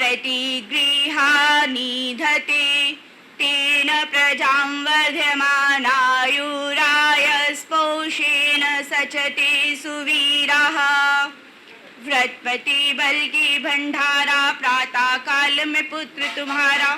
जयति गृहाणि धते तेन प्रजां वर्धमानायुरायस्पोषेण सचते सुवीराः। व्रतपति बल की भंडारा प्रातः काल में पुत्र तुम्हारा,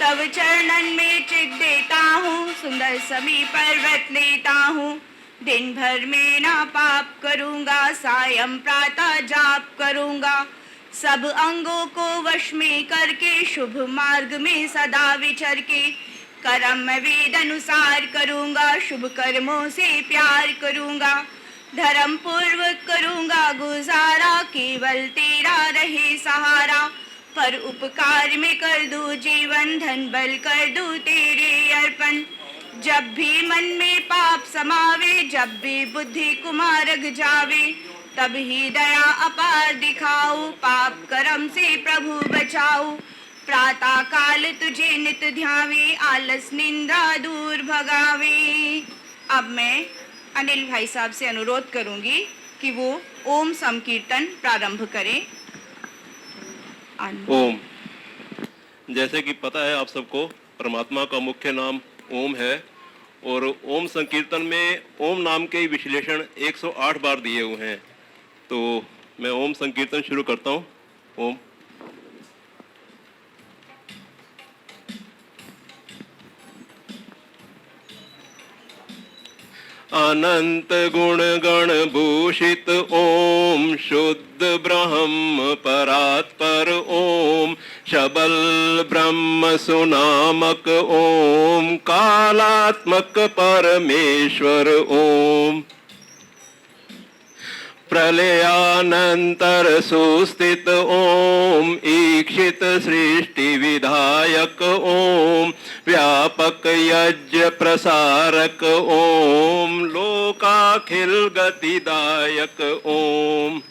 तब चरणन में चित देता हूँ, सुंदर समी पर व्रत लेता हूँ। दिन भर में ना पाप करूँगा, सायं प्रातः जाप करूँगा। सब अंगों को वश में करके शुभ मार्ग में सदा विचर के कर्म वेद अनुसार करूँगा, शुभ कर्मों से प्यार करूँगा। धर्म पूर्वक करूँगा गुजारा, केवल तेरा रहे सहारा। पर उपकार में कर दूँ जीवन, धन बल कर दूँ तेरे अर्पण। जब भी मन में पाप समावे, जब भी बुद्धि कुमार्ग जावे, तब ही दया अपार दिखाओ, पाप कर्म से प्रभु बचाओ। प्रातः काल तुझे नित ध्यावे, आलस निंदा दूर भगावे। अब मैं अनिल भाई साहब से अनुरोध करूंगी कि वो ओम संकीर्तन प्रारंभ करें। ओम। जैसे कि पता है आप सबको, परमात्मा का मुख्य नाम ओम है और ओम संकीर्तन में ओम नाम के विश्लेषण 108 बार दिए हुए हैं। तो मैं ओम संकीर्तन शुरू करता हूँ। ओम। अनंत गुण गण भूषित ओम, शुद्ध ब्रह्म परात्पर ओम, शबल ब्रह्म सुनामक ओम, कालात्मक परमेश्वर ओम। प्रलयानंतर सुस्थित ओम, ईक्षित सृष्टि विधायक ओम, व्यापक यज्ञ प्रसारक ओम, लोकाखिल गतिदायक ओम।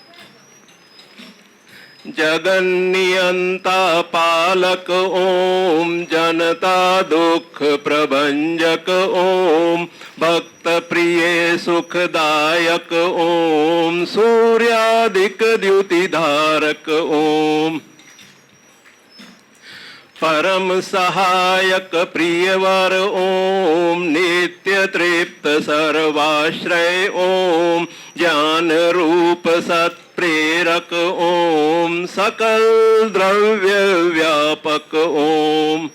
जगन्नियंता पालक ओम, जनता दुख प्रभंजक ओम, भक्त प्रिय सुखदायक ओम, सूर्यादिक द्युतिधारक ओम। परम सहायक प्रियवर ओम, नित्य तृप्त सर्वाश्रय ओम, ज्ञान रूप सत्प्रेरक ओम, सकल द्रव्य व्यापक ओम।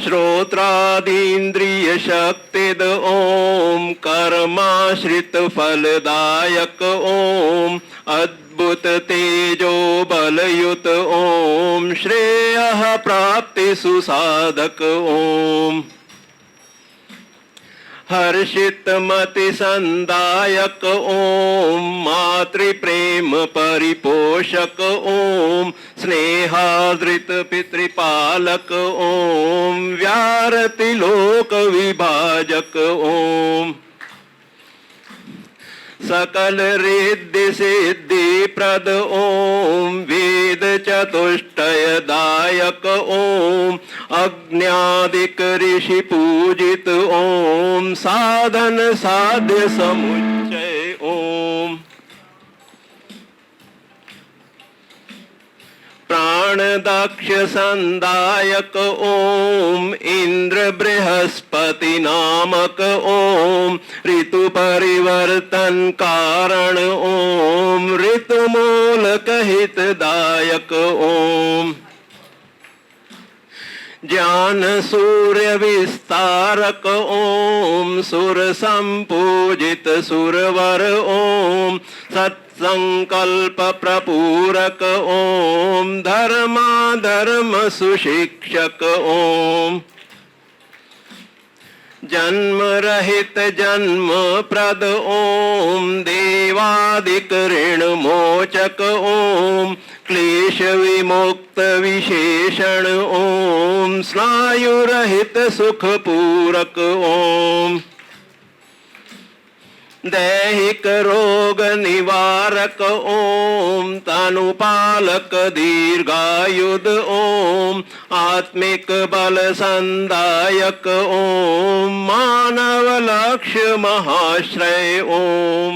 श्रोत्रादीन्द्रिय शक्तिद ओम, कर्माश्रित फलदायक ओम, अद्भुत तेजो बलयुत ओम, श्रेयः प्राप्ति सुसाधक ओम। हर्षित मति संदायक ओम, मातृप्रेम परिपोषक ओम, स्नेहादृत पितृपालक ओम, व्यारति लोक विभाजक ओम। सकल रिद्धि सिद्धि प्रद ओम, वेद चतुष्टय दायक ओम, अज्ञादिक ऋषि पूजित ओम, साधन साध्य समुच्चय ओम। प्राणदक्ष संदायक ओम, इंद्र बृहस्पति नामक ओम, ऋतु परिवर्तन कारण ओम, ऋतुमूलक हितदायक ओम। ज्ञान सूर्य विस्तारक ओम, सुर संपूजित सुरवर ओम, सत्संकल्प प्रपूरक ओम, धर्माधर्म सुशिक्षक ओम। जन्म रहित जन्म प्रद ओम, देवादिक ऋण मोचक ओम, क्लेश विमुक्त विशेषण ओम, स्नायु रहित सुख पूरक ओम। दैहिक रोग निवारक ओम, तनुपालक दीर्घायुध ओम, आत्मिक बल संदायक ओम, मानव लक्ष्य महाश्रय ओम।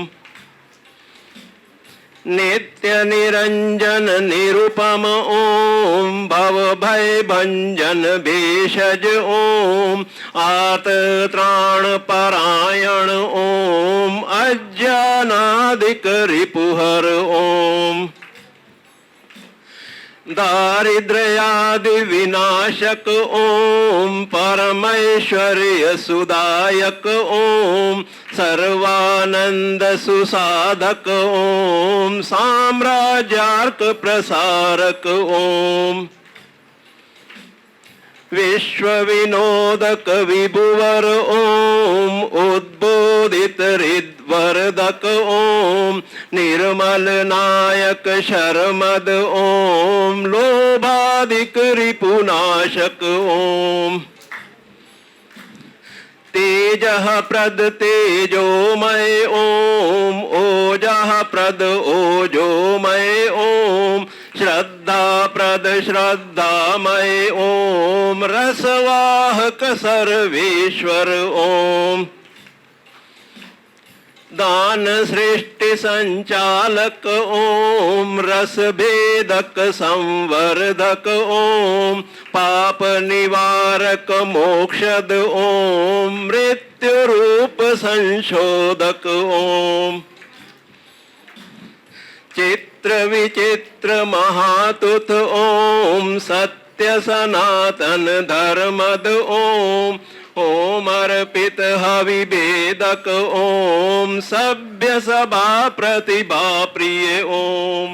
नित्य निरंजन निरुपम ओम भव भय भंजन भेषज ओम आत त्राण परायण ओम अज्ञानादिक रिपुहर ओम दारिद्र्यादि विनाशक ओम परमेश्वर्य सुदायक ओम सर्वानंद सुसाधक ओम साम्राज्यार्क प्रसारक ओम विश्व विनोदक विभुवर ओम उद्बोधित हृद्वरदक ओम निर्मल नायक शर्मद ओम लोभादिक रिपुनाशक ओम तेजः प्रद तेजोमय ओम ओजः प्रद ओजोमय ओम श्रद्धा प्रद श्रद्धामय ओम रसवाहक सर्वेश्वर ओम दान सृष्टि संचालक ओम रस भेदक संवर्धक ओम पाप निवारक मोक्षद ओम मृत्यु रूप संशोधक ओम चित्र विचित्र महातुत ओम सत्य सनातन धर्मद ओम ओम अर्पित हविभेदक ओम सभ्य सभा प्रतिभा प्रिय ओम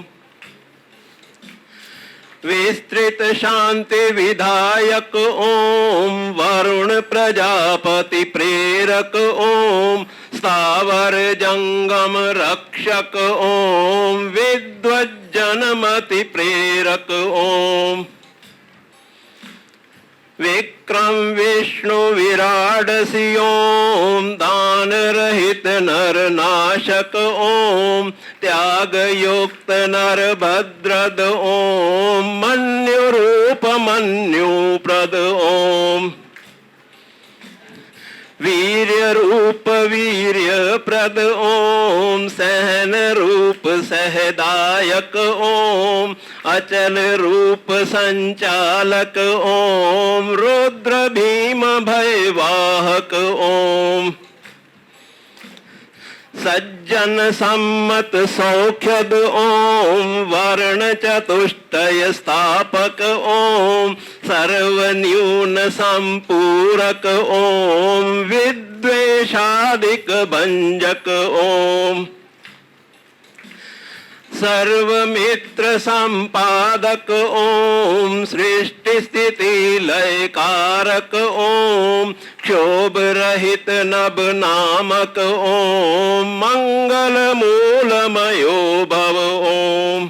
विस्तृत शांति विधायक ओम वरुण प्रजापति प्रेरक ओम स्थावर जंगम रक्षक ओम विद्वज्जनमति प्रेरक ओम विक्रम विष्णु विराडसी ओम दान रहित नर नाशक ओम त्याग युक्त नर भद्रद ओम मन्यु रूप मन्यु प्रद ओम वीर्य रूप वीर्य प्रद ओम सहन रूप सहदायक ओम अचल रूप संचालक ओम रुद्र भीम भयवाहक ओम सज्जन सम्मत सौख्यद ओम वर्ण चतुष्टय स्थापक ओम सर्वन्यून संपूरक ओम विद्वेषादिक भंजक ओम सर्वमित्र संपादक ओम सृष्टि स्थिति लय कारक ओम क्षोभ रहित नभ नामक ओम मंगल मूलमयो भव ओम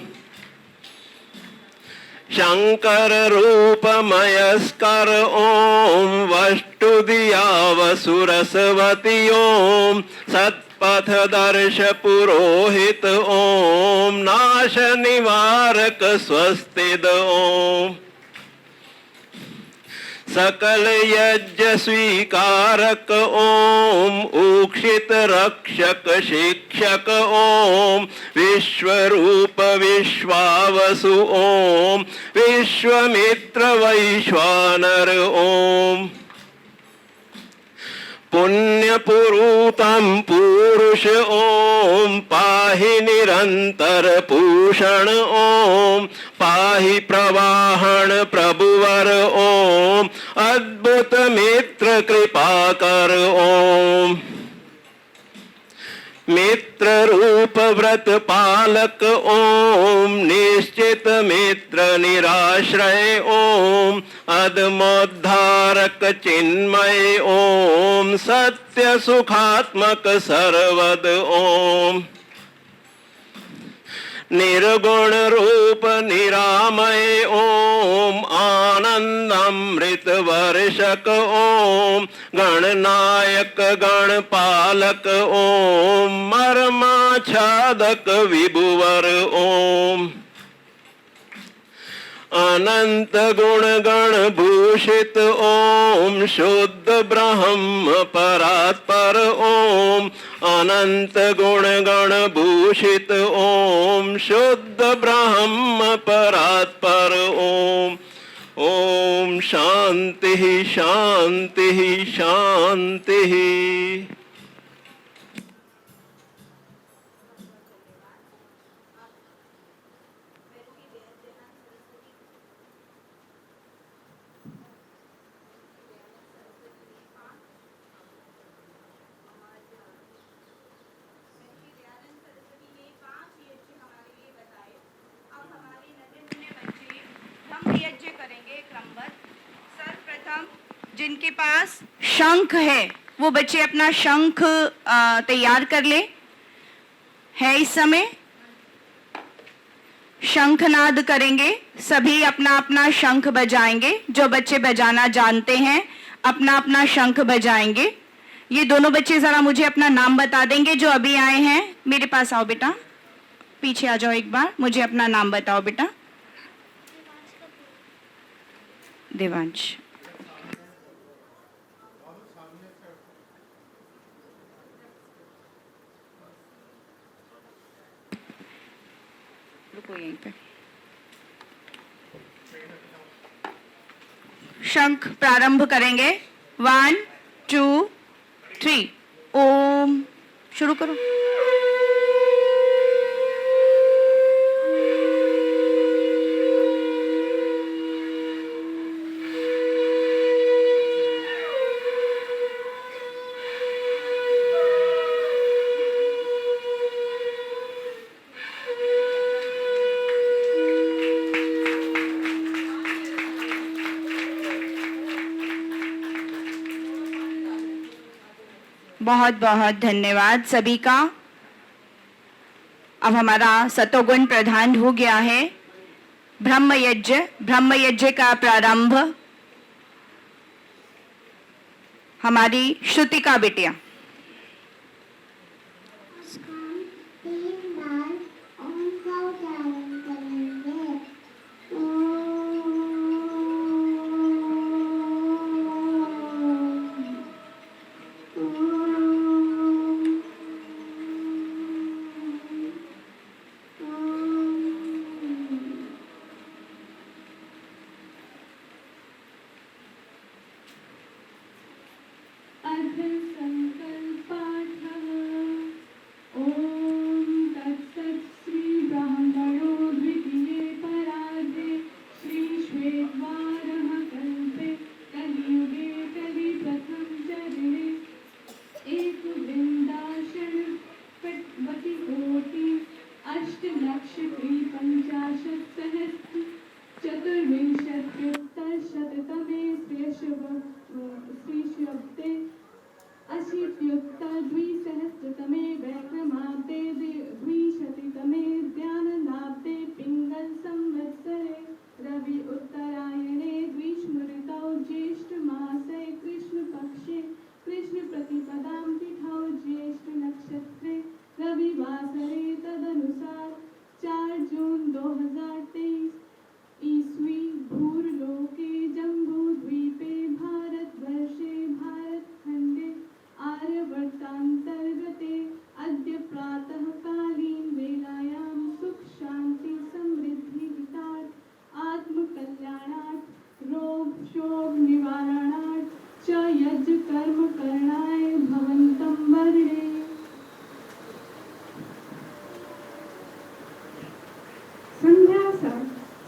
शंकर रूपमयस्कर ओम वष्टुदिया वसुरसवती ओम सत्पथ दर्श पुरोहित ओम नाश निवारक स्वस्तिद ओम सकल यज्ञ स्वीकारक ओम उक्षित रक्षक शिक्षक ओम विश्वरूप विश्वावसु ओम विश्वमित्र वैश्वानर ओम पुण्य पुरुतम पुरुष ओम पाहि निरंतर पूषण ओम पाहि प्रवाहन प्रभुवर ओम अद्भुत मित्र कृपाकर ओम मित्र रूप व्रत पालक ओम निश्चित मित्र निराश्रय ओम अदमोद्धारक चिन्मय ओम सत्य सुखात्मक सर्वद ओम निर्गुण रूप निरामय ओम आनंदमृत वर्षक ओम गणनायक गणपालक ओम मर्माच्छादक विभुवर ओम अनंत गुण गण भूषित ओम शुद्ध ब्रह्म परात्पर ओम अनंत गुण गण भूषित ओम शुद्ध ब्रह्म परात्पर ओम। ओम शांति शांति शांति। यज्ञ करेंगे क्रमबद्ध। सर्वप्रथम जिनके पास शंख है वो बच्चे अपना शंख तैयार कर ले। है इस समय शंखनाद करेंगे, सभी अपना अपना शंख बजाएंगे। जो बच्चे बजाना जानते हैं अपना अपना शंख बजाएंगे। ये दोनों बच्चे जरा मुझे अपना नाम बता देंगे जो अभी आए हैं। मेरे पास आओ बेटा, पीछे आ जाओ एक बार, मुझे अपना नाम बताओ बेटा। देवांश। रुको यहीं पे। शंख प्रारंभ करेंगे। 1 2 3 ओम। शुरू करो। बहुत बहुत धन्यवाद सभी का। अब हमारा सतोगुण प्रधान हो गया है। ब्रह्म यज्ञ का प्रारंभ हमारी श्रुतिका बिटिया।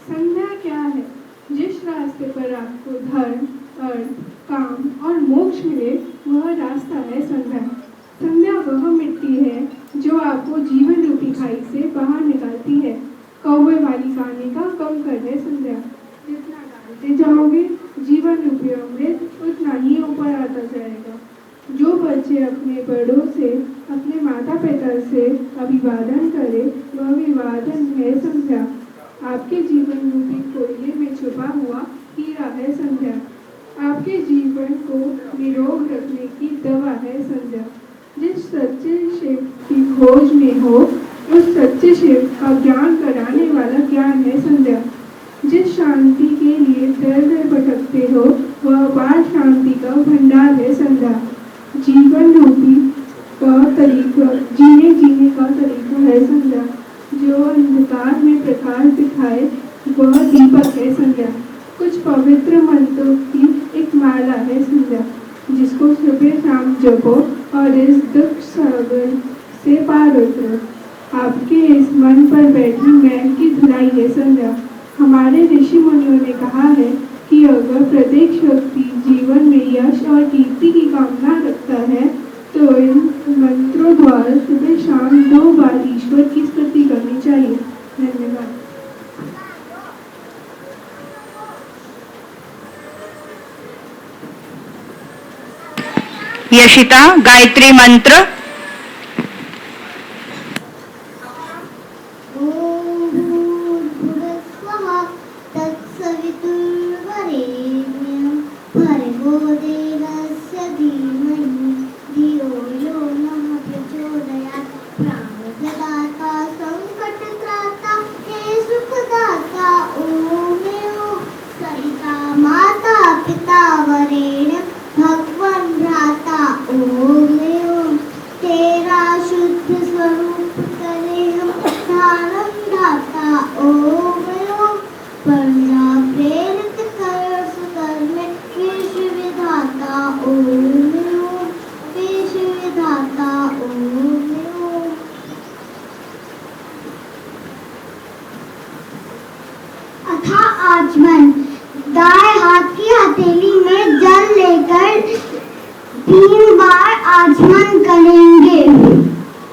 संध्या क्या है? जिस रास्ते पर आपको धर्म, अर्थ, काम और मोक्ष मिले वह रास्ता है संध्या। संध्या वह मिट्टी है जो आपको जीवन रूपी खाई से बाहर निकालती है। कौवे वाली कहानी का कम कर है संध्या। जितना डालते जाओगे जीवन रूपी अमृत उतना ही ऊपर आता जाएगा। जो बच्चे अपने बड़ों से, अपने माता पिता से अभिवादन करे वह अभिवादन है संध्या। आपके जीवन रूपी कोयले में छुपा हुआ हीरा है संध्या। आपके जीवन को निरोग रखने की दवा है संध्या। जिस सच्चे शिव की खोज में हो उस सच्चे शिव का ज्ञान कराने वाला ज्ञान है संध्या। जिस शांति के लिए दर दर भटकते हो वह अपार शांति का भंडार है संध्या। जीवन रूपी का तरीका दिखाए वह दीपक है संध्या। कुछ पवित्र मंत्रों की एक माला है संध्या, जिसको सुबह शाम जपो और इस दुख सागर से पार उतरो। आपके इस मन पर बैठी मैल की धुलाई है संध्या। हमारे ऋषि मुनियों ने कहा है कि अगर प्रत्येक व्यक्ति जीवन में यश और कीर्ति की कामना रखता है तो इन मंत्रों द्वारा सुबह शाम 2 बार ईश्वर की स्तुति करनी चाहिए। धन्यवाद। यशिता गायत्री मंत्र। आचमन। दाएं हाथ की हथेली में जल लेकर 3 बार आचमन करेंगे।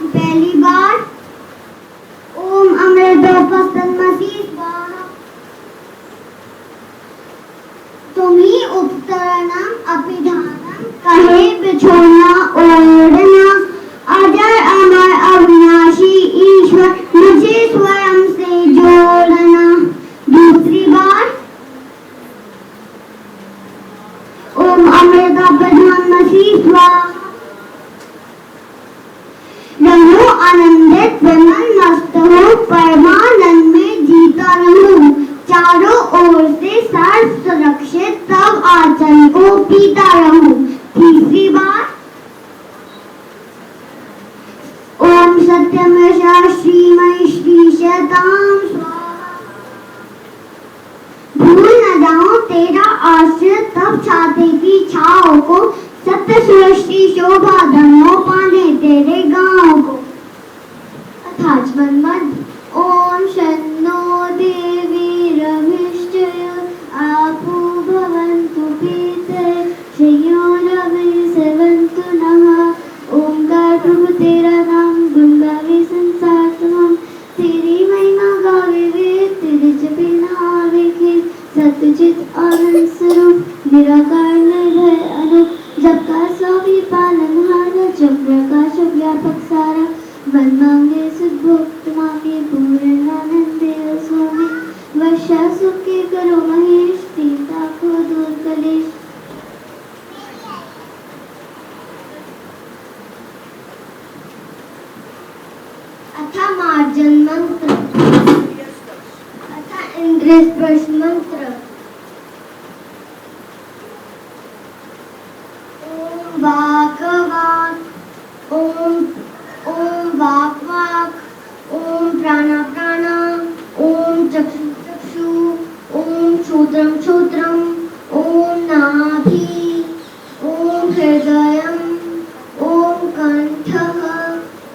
पहली बार ओम अमृतोपस्तन्मसि स्वाहा। तुम्ही उपतरणम अपिधानम कहे बिछोना ओढ़ना। अजर अमर अविनाशी ईश्वर मुझे स्वयं से जोड़ना। दूसरी बार ओम अमृतोपस्तन्मसि स्वाहा। रहूं आनंदित विमल मस्त हो परमानंद में जीता रहूं। चारों ओर से सर्व सुरक्षित तब आचल को पीता रहूं। तीसरी बार ओम सत्यमेव श्रीमय श्रीशताम स्वाहा। भूल न जाऊं तेरा आश्रित तब छाते की छाओ को। सत्य सृष्टि शोभा धनो पाने तेरे गांव को। अथाचमन मध्य। ओम शन्नो देवी रविश्चय आपो भवन्तु पीते श्रेयो रवि सेवन्तु नमः। ओंकार प्रभु तेरा नाम गुण गावे संसार तमाम। तेरी महिमा गावे वेद तेरे जपे ना आवे खेद। सत्यचित आनंद स्वरूप निराकार निर्भय अरूप। सबका स्वामी पालनहारा जग प्रकाश व्यापक सारा। मन मांगे सुखभोग मांगे पूर्णानंद देव स्वामी। वर्षा सुख के करो महेश चिंता को दूर कलेश। अथा मार्जन मंत्र। अथा इंद्रिय स्पर्श मंत्र। ओम वाक वाक। ओम वाक वाक। ओम प्राणा प्राणा। ओम चक्षु चक्षु। ओम श्रोत्रम श्रोत्रम। ओम नाभि। ओम हृदयम। ओम कंठः।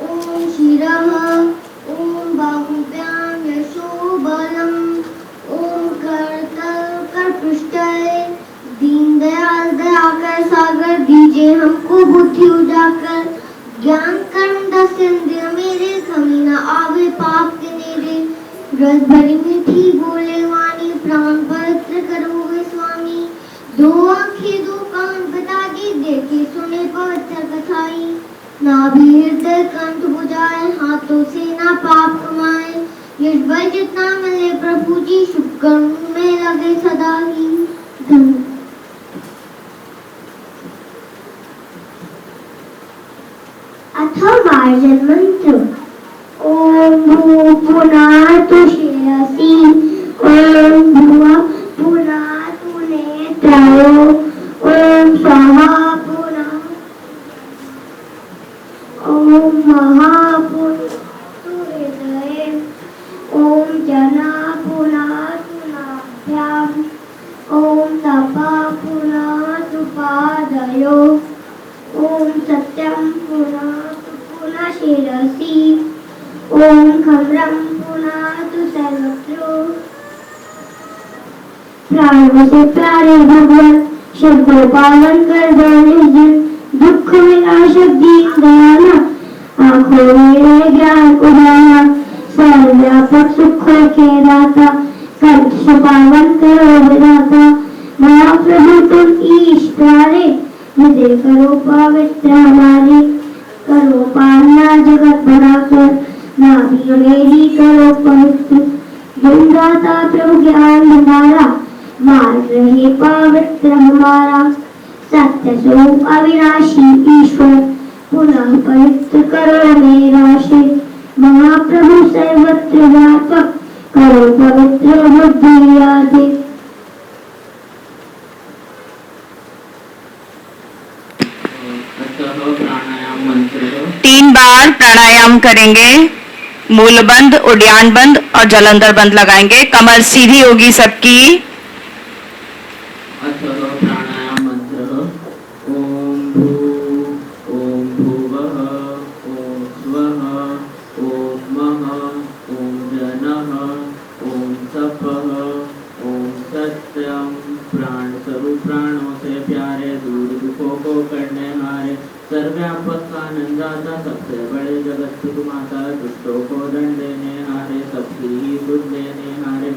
ओम शिरः। ओम बाहुभ्याम यशो बलम। ओम करतल करपृष्ठे। दीनदयाल दयाकर सागर दीजिए हमको बुद्धि उजागर। ज्ञान कर्म दस इंद्रिय मेरे कमी न आवे पाप के नेरे। रस भरी मीठी बोले वाणी प्राण पवित्र करोगे स्वामी। 2 आंखें 2 कान बता दी देखे सुने पवित्र कथाई। नाभि हृदय कंठ बुझाए हाथों से ना पाप कमाए। यश बल जितना मिले प्रभु जी शुभ कर्म में लगे सदा ही। धन्यवाद। अथा मार्जन मंत्र। ओम भू पुनातु शिरसि। ओम भुवः पुनातु नेत्रयो। ओम स्वाहा पुनः। ओम महा पुनातु हृदये। ओम जना पुनः शिरसि ओम खम्रं पुनातु सर्वत्र प्राणों से प्यारे भगवान शब्दों पालन कर दो निर्जन दुख विनाशक दीन दयाला आंखों में ज्ञान उजाला सर्वव्यापक सुख के दाता कंठ पावन करो विधाता महाप्रभु तुम ईश प्यारे हृदय करो पवित्र हमारे करो पालना जगत बनाकर नाभि मेरी करो पवित्र गुणदाता प्रभु ज्ञान भंडारा मार्ग रहे पवित्र हमारा सत्य स्वरूप अविनाशी ईश्वर पुनः पवित्र करो मेरा शिव महाप्रभु सर्वत्र व्यापक करो पवित्र बुद्धि आदि। प्राणायाम मंत्र 3 बार प्राणायाम करेंगे। मूल बंद, उड्यान बंद और जलंधर बंद लगाएंगे। कमर सीधी होगी सबकी। अथः प्राणायाम मंत्र ओम भू ओम भुवः ओम स्वः ओम महः ओम जनः ओम तपः ओम सत्यम। प्राण स्वरूप प्राणों से प्यारे दूर दुखों को करने हारे सर्वव्यापक आनंदाता सबसे बड़े जगत पिता माता दुष्टों को दंड देने हारे सबकी ही बुद्ध देने हारे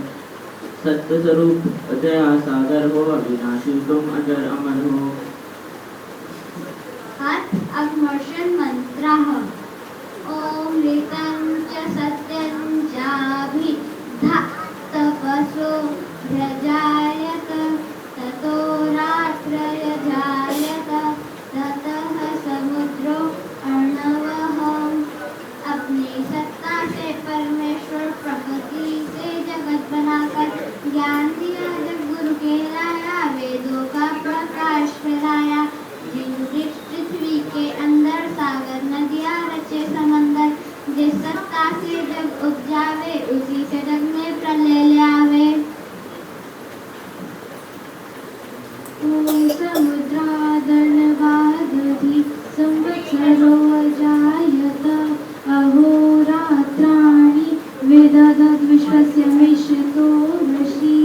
सत्य स्वरूप दया सागर हो अविनाशी तुम अजर अमर हो। अघमर्षण मंत्रः ओम ऋतं च सत्यं चाभिधा तपसो भ्रजायत ततो रात्रयजायत ततः समुद्रो अर्णवः। अपनी सत्ता से परमेश्वर प्रकृति से जगत बनाकर ज्ञान दिया जब गुरु कहलाया वेदों का प्रकाश फैलाया जिन पृथ्वी के अंदर सागर नदियाँ रचे समंदर जिस सत्ता से जग उपजावे उसी से जग में प्रलय ले आवे। ओम समुद्रादर्णवादधि संवत्सरो अजायत अहोरात्राणि वेददत् विश्वस्य मिश्रतो वशी।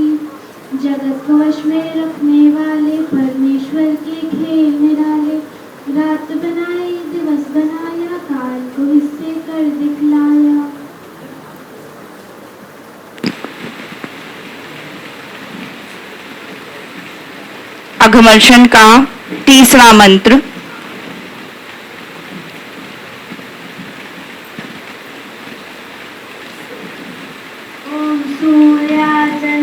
जगत को वश में रखने वाले परमेश्वर के खेल निराले रात बनाई दिवस बनाया काल को हिस्से कर दिखलाया। अघमर्षण का तीसरा मंत्र। ओम सूर्याचन्द्रमसौ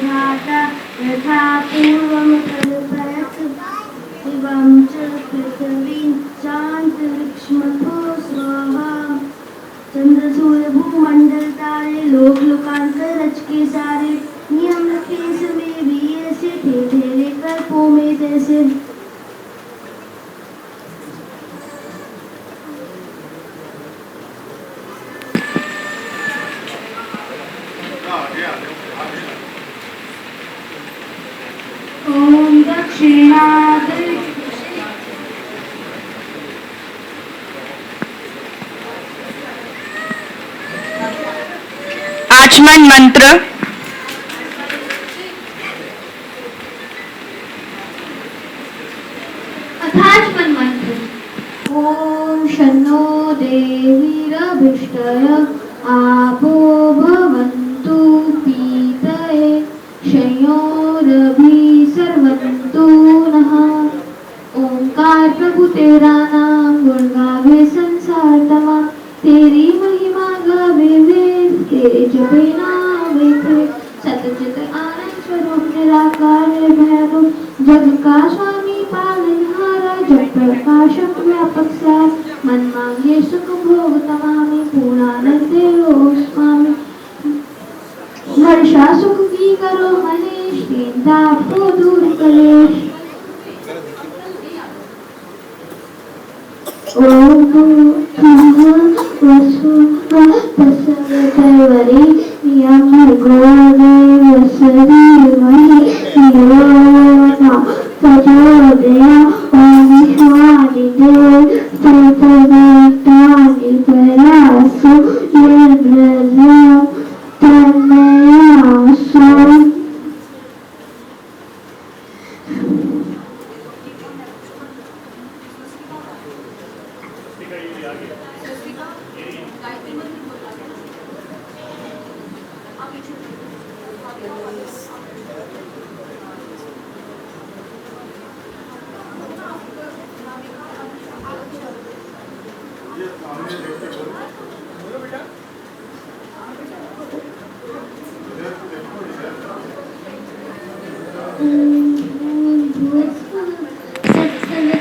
धाता यथा पूर्वं कल्पयत् शिवं च पृथिवीं चान्तरिक्षमतो स्वाहा। चंद्र सूर्य भूमंडल तारे लोक लोकांतर रच के सारे नियम रखे समय भी ऐसे थे तेरे कल्पों में जैसे। ओम दक्षिणाद आचमन मंत्र। अथाचमन मंत्र ओम शन्नो देवीरभिष्टय आपो भवन्तु पीतये शयोरभि सर्वन्तु नः। ओंकार प्रभु तेरा नाम गुण गावे संसार तमाम तेरी महिमा गावे वेद तेरे जपे नावे प्रेम सतचित आनंद स्वरूप निराकार निर्भय जग का स्वामी पालनहारा जग प्रकाशक व्यापक सार मन मांगे सुख भोग तमामी पूर्णानंद देव स्वामी। वर्षा सुख की करो मनीष दीन ताप को दूर कलेश। ओम वसुवरी यम गोदेव सरीवरी योना प्रचोदया ओम विश्वादिदेव सतवेता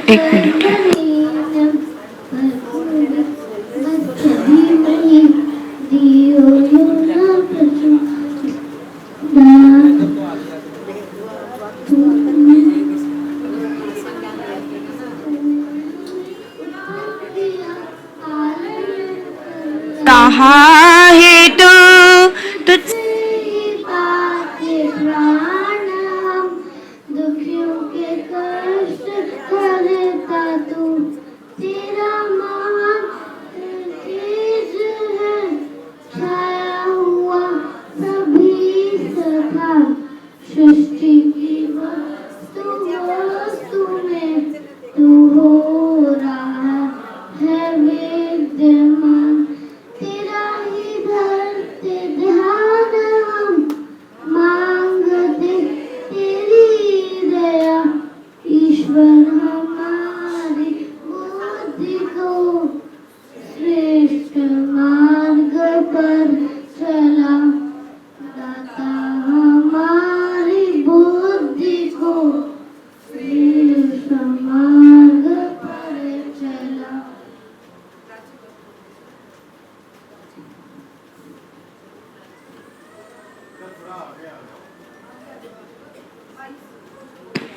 एक मिनट। कहा हेतु तुझ दुखियों के कष्ट करता तू, तेरा महान तेज है छाया हुआ सभी सखा, सृष्टि की वस्तु में तू हो रहा है विद्यमान, तेरा ही धरते ध्यान हम मांगते तेरी दया, ईश्वर हमारी बुद्धि को श्रेष्ठ मार्ग पर चला, दाता हमारी बुद्धि को श्रेष्ठ मार्ग पर चला।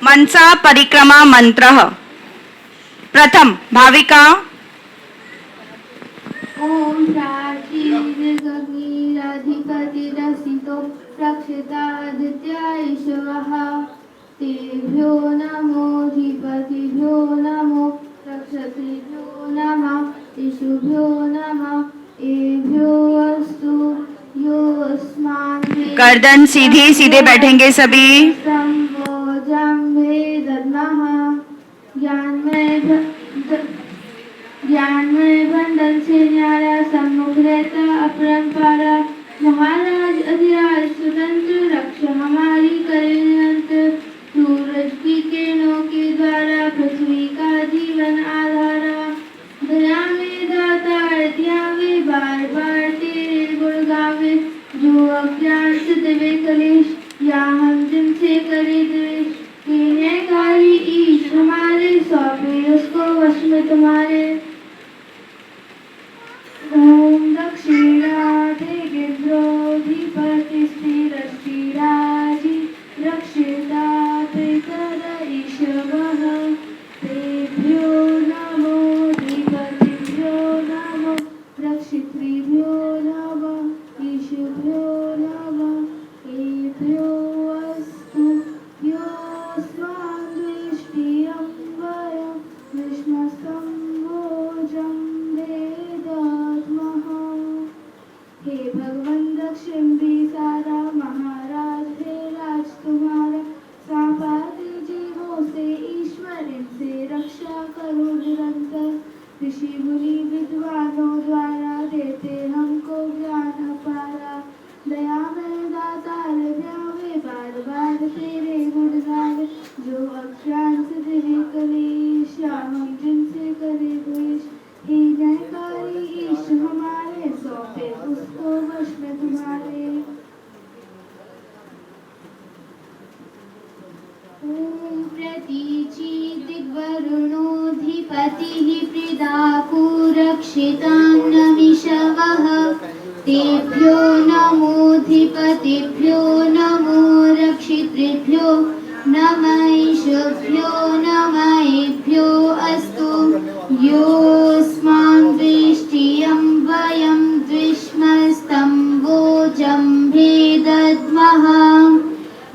मनसा परिक्रमा मंत्र। प्रथम भाविका ओम प्राचीनगमीराधिपतिरसितो रक्षितादित्यायशवः, तेभ्यो नमो धिपतिभ्यो नमो रक्षत्रिभ्यो नमः, ईशुभ्यो नमः, एभ्यो अस्तु योऽस्मान् गर्दन सीधी, सीधे बैठेंगे सभी। संभोजम्भे दद्मः, ज्ञानमय बंधन से न्यारा, सम्मुख रहता अपरंपारा, महाराज अधिराज स्वतंत्र, रक्षा हमारी करे निरंतर, सूरज की किरणों के द्वारा पृथ्वी का जीवन आधारा, दया में दाता त्यागे बार बार तेरे गुण गावे, जो अज्ञान से दिवे कलेश या हम जिनसे करे द्वेष, न्यायकारी ईश हमारे सौंपे उसको वश में तुम्हारे। ओम दक्षिणाधि गिरिधिपति स्थिरश्चिराजी, रक्षिताते कर ईशवः, तेभ्यो नमो धिपतिभ्यो नमो रक्षितृभ्यो नमः, ईशुभ्यो नमः, एभ्यो अस्तु योऽस्मान् दृष्टियं वयं विष्णुसंभोजं वेदात्मः। हे भगवान दक्षिण भी सारा महाराज है राज तुम्हारा, सांपाति जीवों से ईश्वर इनसे रक्षा करो निरंतर, ऋषि मुनि विद्वानों द्वारा देते हमको ज्ञान अपारा, दया में दातार ब्यावे बार बार तेरे गुण गावे, जो अज्ञान से दिवे कलेश या हम जिनसे करे द्वेष, हे न्यायकारी ईश हमारे सौंपे उसको वश में तुम्हारे। ओम प्रतीचि दिग्वरुणोऽधिपतिः प्रीदाको रक्षितान्नमिषवः, तेभ्यो नमो धिपतिभ्यो नमो रक्षितृभ्यो नमः, ईशुभ्यो नमः, एभ्यो अस्तु योऽस्मान् दृष्टियं वयं द्विष्मस्तम्भोजम्भे दद्मः।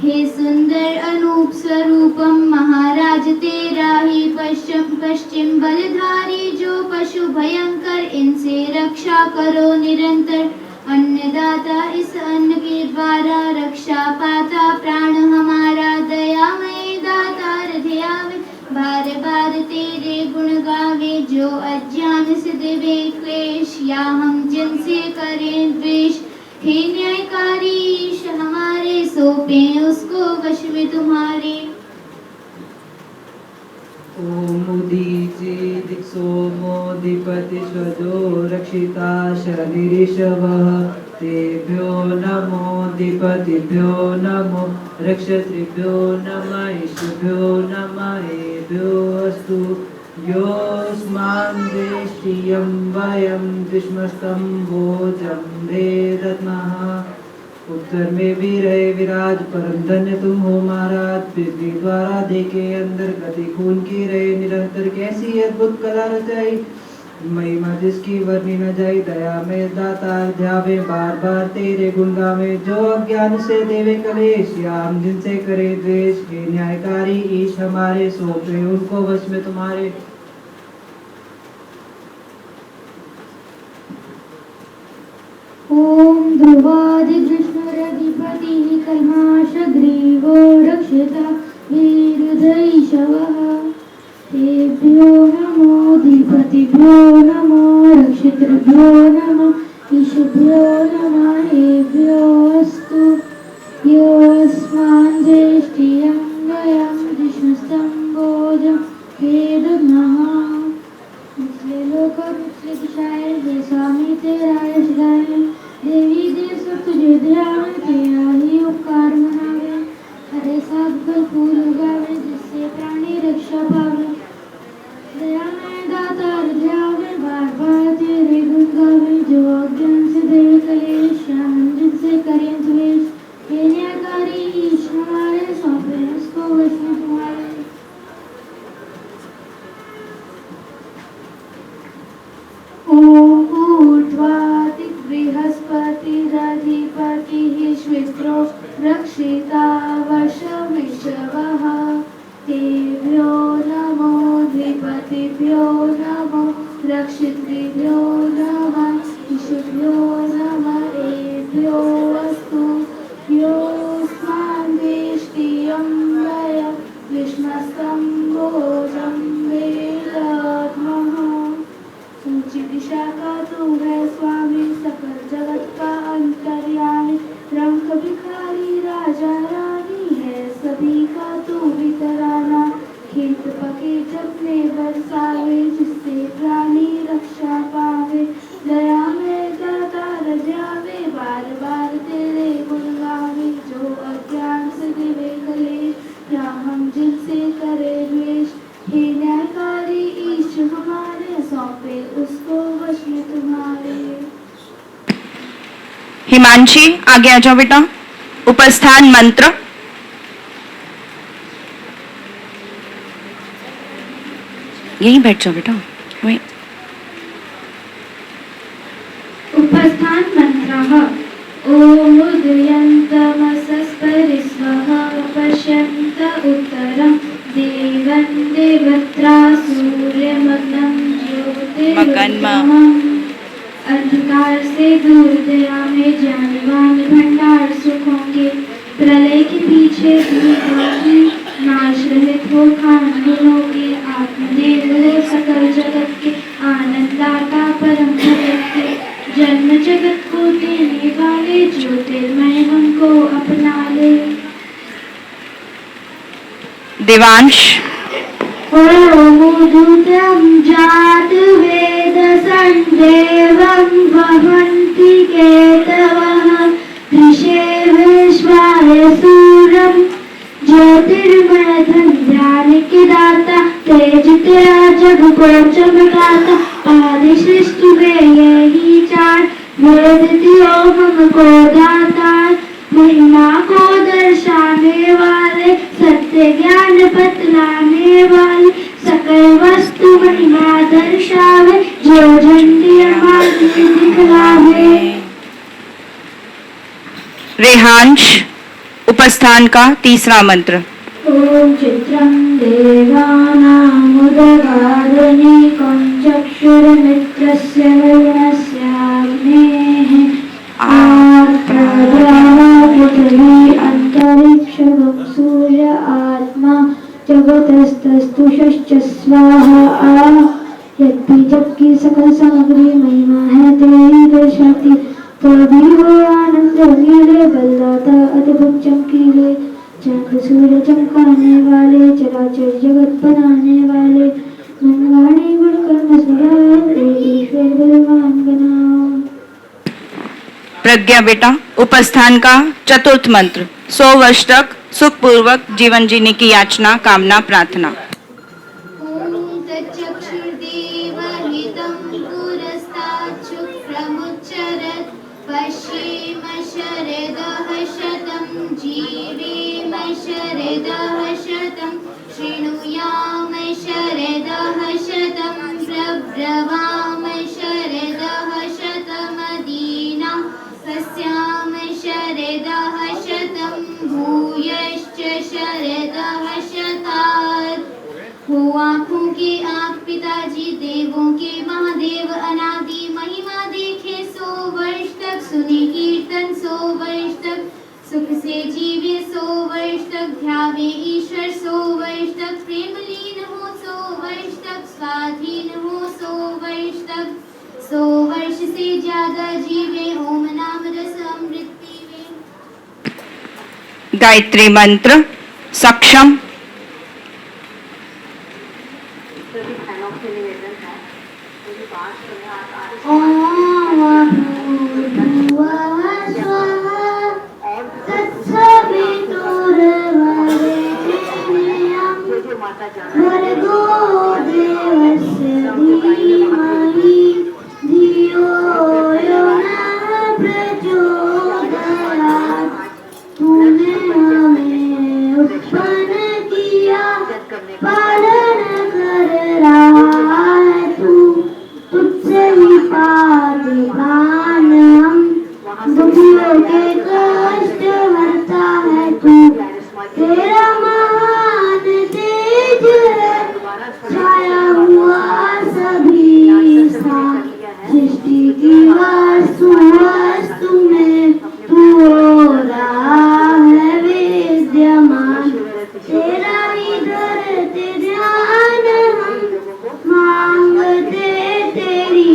हे सुंदर अनूप स्वरूपम महाराज तेरा ही पश्चिम बलधारी, जो पशु भयंकर इनसे रक्षा करो निरंतर, अन्नदाता इस अन्न के द्वारा रक्षा पाता प्राण हमारा, दयामय दाता हृदयावे बार बार तेरे गुण गावे, जो अज्ञान से दिवे क्लेश या हम जिनसे करें द्वेष, हे न्यायकारी ईश हमारे सौंपे उसको वश में तुम्हारे। ओम उदीचे दिक्सोमोधिपति स्वजो रक्षिता शनिरिषभः, तेभ्यो नमो अधिपतिभ्यो नमो रक्षत्रिभ्यो नमः ईशभ्यो नमः एभ्योऽस्तु योऽस्मान् देष्टियं वयं द्विष्मस्तम्भोजं वेदत्मः। उत्तर में भी रहे विराज परम धन्य तुम हो महाराज। पृथ्वी द्वारा देखे अंदर गति खून की रहे निरंतर कैसी अद्भुत कला रचाई। महिमा जिसकी वर्णी न जाई। दया में दाता ध्यावे बार बार तेरे गुण गावे। जो अज्ञान से देवे कलेश श्याम जिनसे करे द्वेष। हे न्यायकारी ईश हमारे सौंपे उनको वश में तुम्हारे। ओम ध्रुवादिकृष्णरधिपतिः कल्माषग्रीवो रक्षता वीरधैषवः। तेभ्यो नमोऽधिपतिभ्यो नमो रक्षितृभ्यो नमः ईशभ्यो नमः एभ्योऽस्तु योऽस्मान् ज्येष्ठियं वयं विष्णुस्तम्भोजं वेदनः। निचले लोक और निचले दिशाएं हे स्वामी तेरा यश गाए। देवी देव सब तुझे ध्यावे तेरा ही उपकार मनावे। हरे साग फल फूल उगावे जिससे प्राणी रक्षा पावे। दया में दाता ध्यावे बार बार तेरे गुण गावे। जो अज्ञान से देवे कलेश श्याम जिनसे करें द्वेष। हे न्यायकारी ईश हमारे सौंपे उसको वश में तुम्हारे। ओम ऊर्ध्वाति बृहस्पतिरधिपतिः श्वित्रो रक्षिता वशमिषवः। तेभ्यो नमोऽधिपतिभ्यो नमो रक्षितृभ्यो नमः ईशभ्यो नमः एभ्योऽस्तु योऽस्मान् देष्टियं वयं विष्णुस्तम्भोजं वेदत्मः। ऊंची दिशा का तू है स्वामी सकल जगत का अंतर्यामी। रंग भिखारी राजा रानी है सभी का तू भी तराना। खेत पके जब में बरसावे जिससे प्राणी रक्षा पावे। दया में दाता रजावे बार बार तेरे गुण गावे। जो अज्ञान से देवे कलेश या हम जिनसे करे द्वेष। हे न्यायकारी ईश हमारे सौंपे उसको वश में तुम्हारे। हिमांशी आगे आ जाओ बेटा। उपस्थान मंत्र। यहीं बैठ जाओ बेटा वहीं। उपस्थान मंत्रः। ओम उदयन्तमसस्परिस्वः पश्यन्त उत्तरं देवं देवत्रा सूर्यमग्नं ज्योतिरुत्तमम्। अंधकार से दूर दया में ज्ञानवान भंडार सुखों के। प्रलय के पीछे भूतों की नाश रहित हो खानों के। आत्मदेव हो सकल जगत के आनंदाता परम भगत के। जन्म जगत को देने वाले ज्योतिर्मय हमको अपना ले। देवांश। ओमुदुतं जात वेद संदेवं वहन्ति केतवः। ऋषे विश्वाय सूरं ज्योतिर्मय ध्यान के दाता। तेज तेरा जग को चमकाता। आदि सृष्टि में यही चार वेद दियो हमको दाता। महिमा को दर्शाने वाले सत्य ज्ञान बतलाने वाले। सकल वस्तु महिमा दर्शावे जो झंडी हमारी दिखलावे। रेहांश उपस्थान का तीसरा मंत्र। ओम चित्रं देवानामुदगादनीकं चक्षुर्मित्रस्य वरुणस्याग्नेः। पृथ्वी अंतरिक्षं सूर्य आत्मा जगतस्तस्तुषश्च स्वाहा। यद्भी जबकि सकल सामग्री महिमा है तेरी दर्शाती। तो भी हो आनंद रंगीले बलदाता अद्भुत चमकीले। चंद्र सूर्य चमकाने वाले चराचर जगत बनाने वाले। मनवाणी गुण कर्म स्वभाव ईश्वर बलवान बनाओ। प्रज्ञा बेटा उपस्थान का चतुर्थ मंत्र 100 वर्ष तक सुखपूर्वक जीवन जीने की याचना कामना प्रार्थना। ॐ तच्चक्षुर्देवहितं पुरस्तात् शुक्रमुच्चरत् पश्येम शरदः शतं जीवेम शरदः शतं शृणुयाम शरदः शतं प्रब्रवाम शरदः शतमदीना पश्याम शरदः शतं भूयश्च शरदः शतात्। हो आँखों के आँख पिताजी देवों के महादेव अनादि महिमा देखे 100 वर्ष तक सुने कीर्तन 100 वर्ष तक सुख से जीवे 100 वर्ष तक ध्यावे ईश्वर 100 वर्ष तक प्रेम लीन हो 100 वर्ष तक स्वाधीन हो 100 वर्ष तक 100 वर्ष से ज्यादा जीवे ओम नाम रस अमृत पीवे। गायत्री मंत्र सक्षम। भर्गो देवस्य धीमहि धियो यो न प्रचोदयात्। तूने हमें उत्पन्न किया पालन कर रहा है तू तुझसे ही पातिभान हम दुखियों के कष्ट हरता है तू तेरा महान तेज है छाया हुआ सभी सा सृष्टि की वस्तु में तू हो रहा है विद्यमान तेरा ही धरते ध्यान हम मांगते तेरी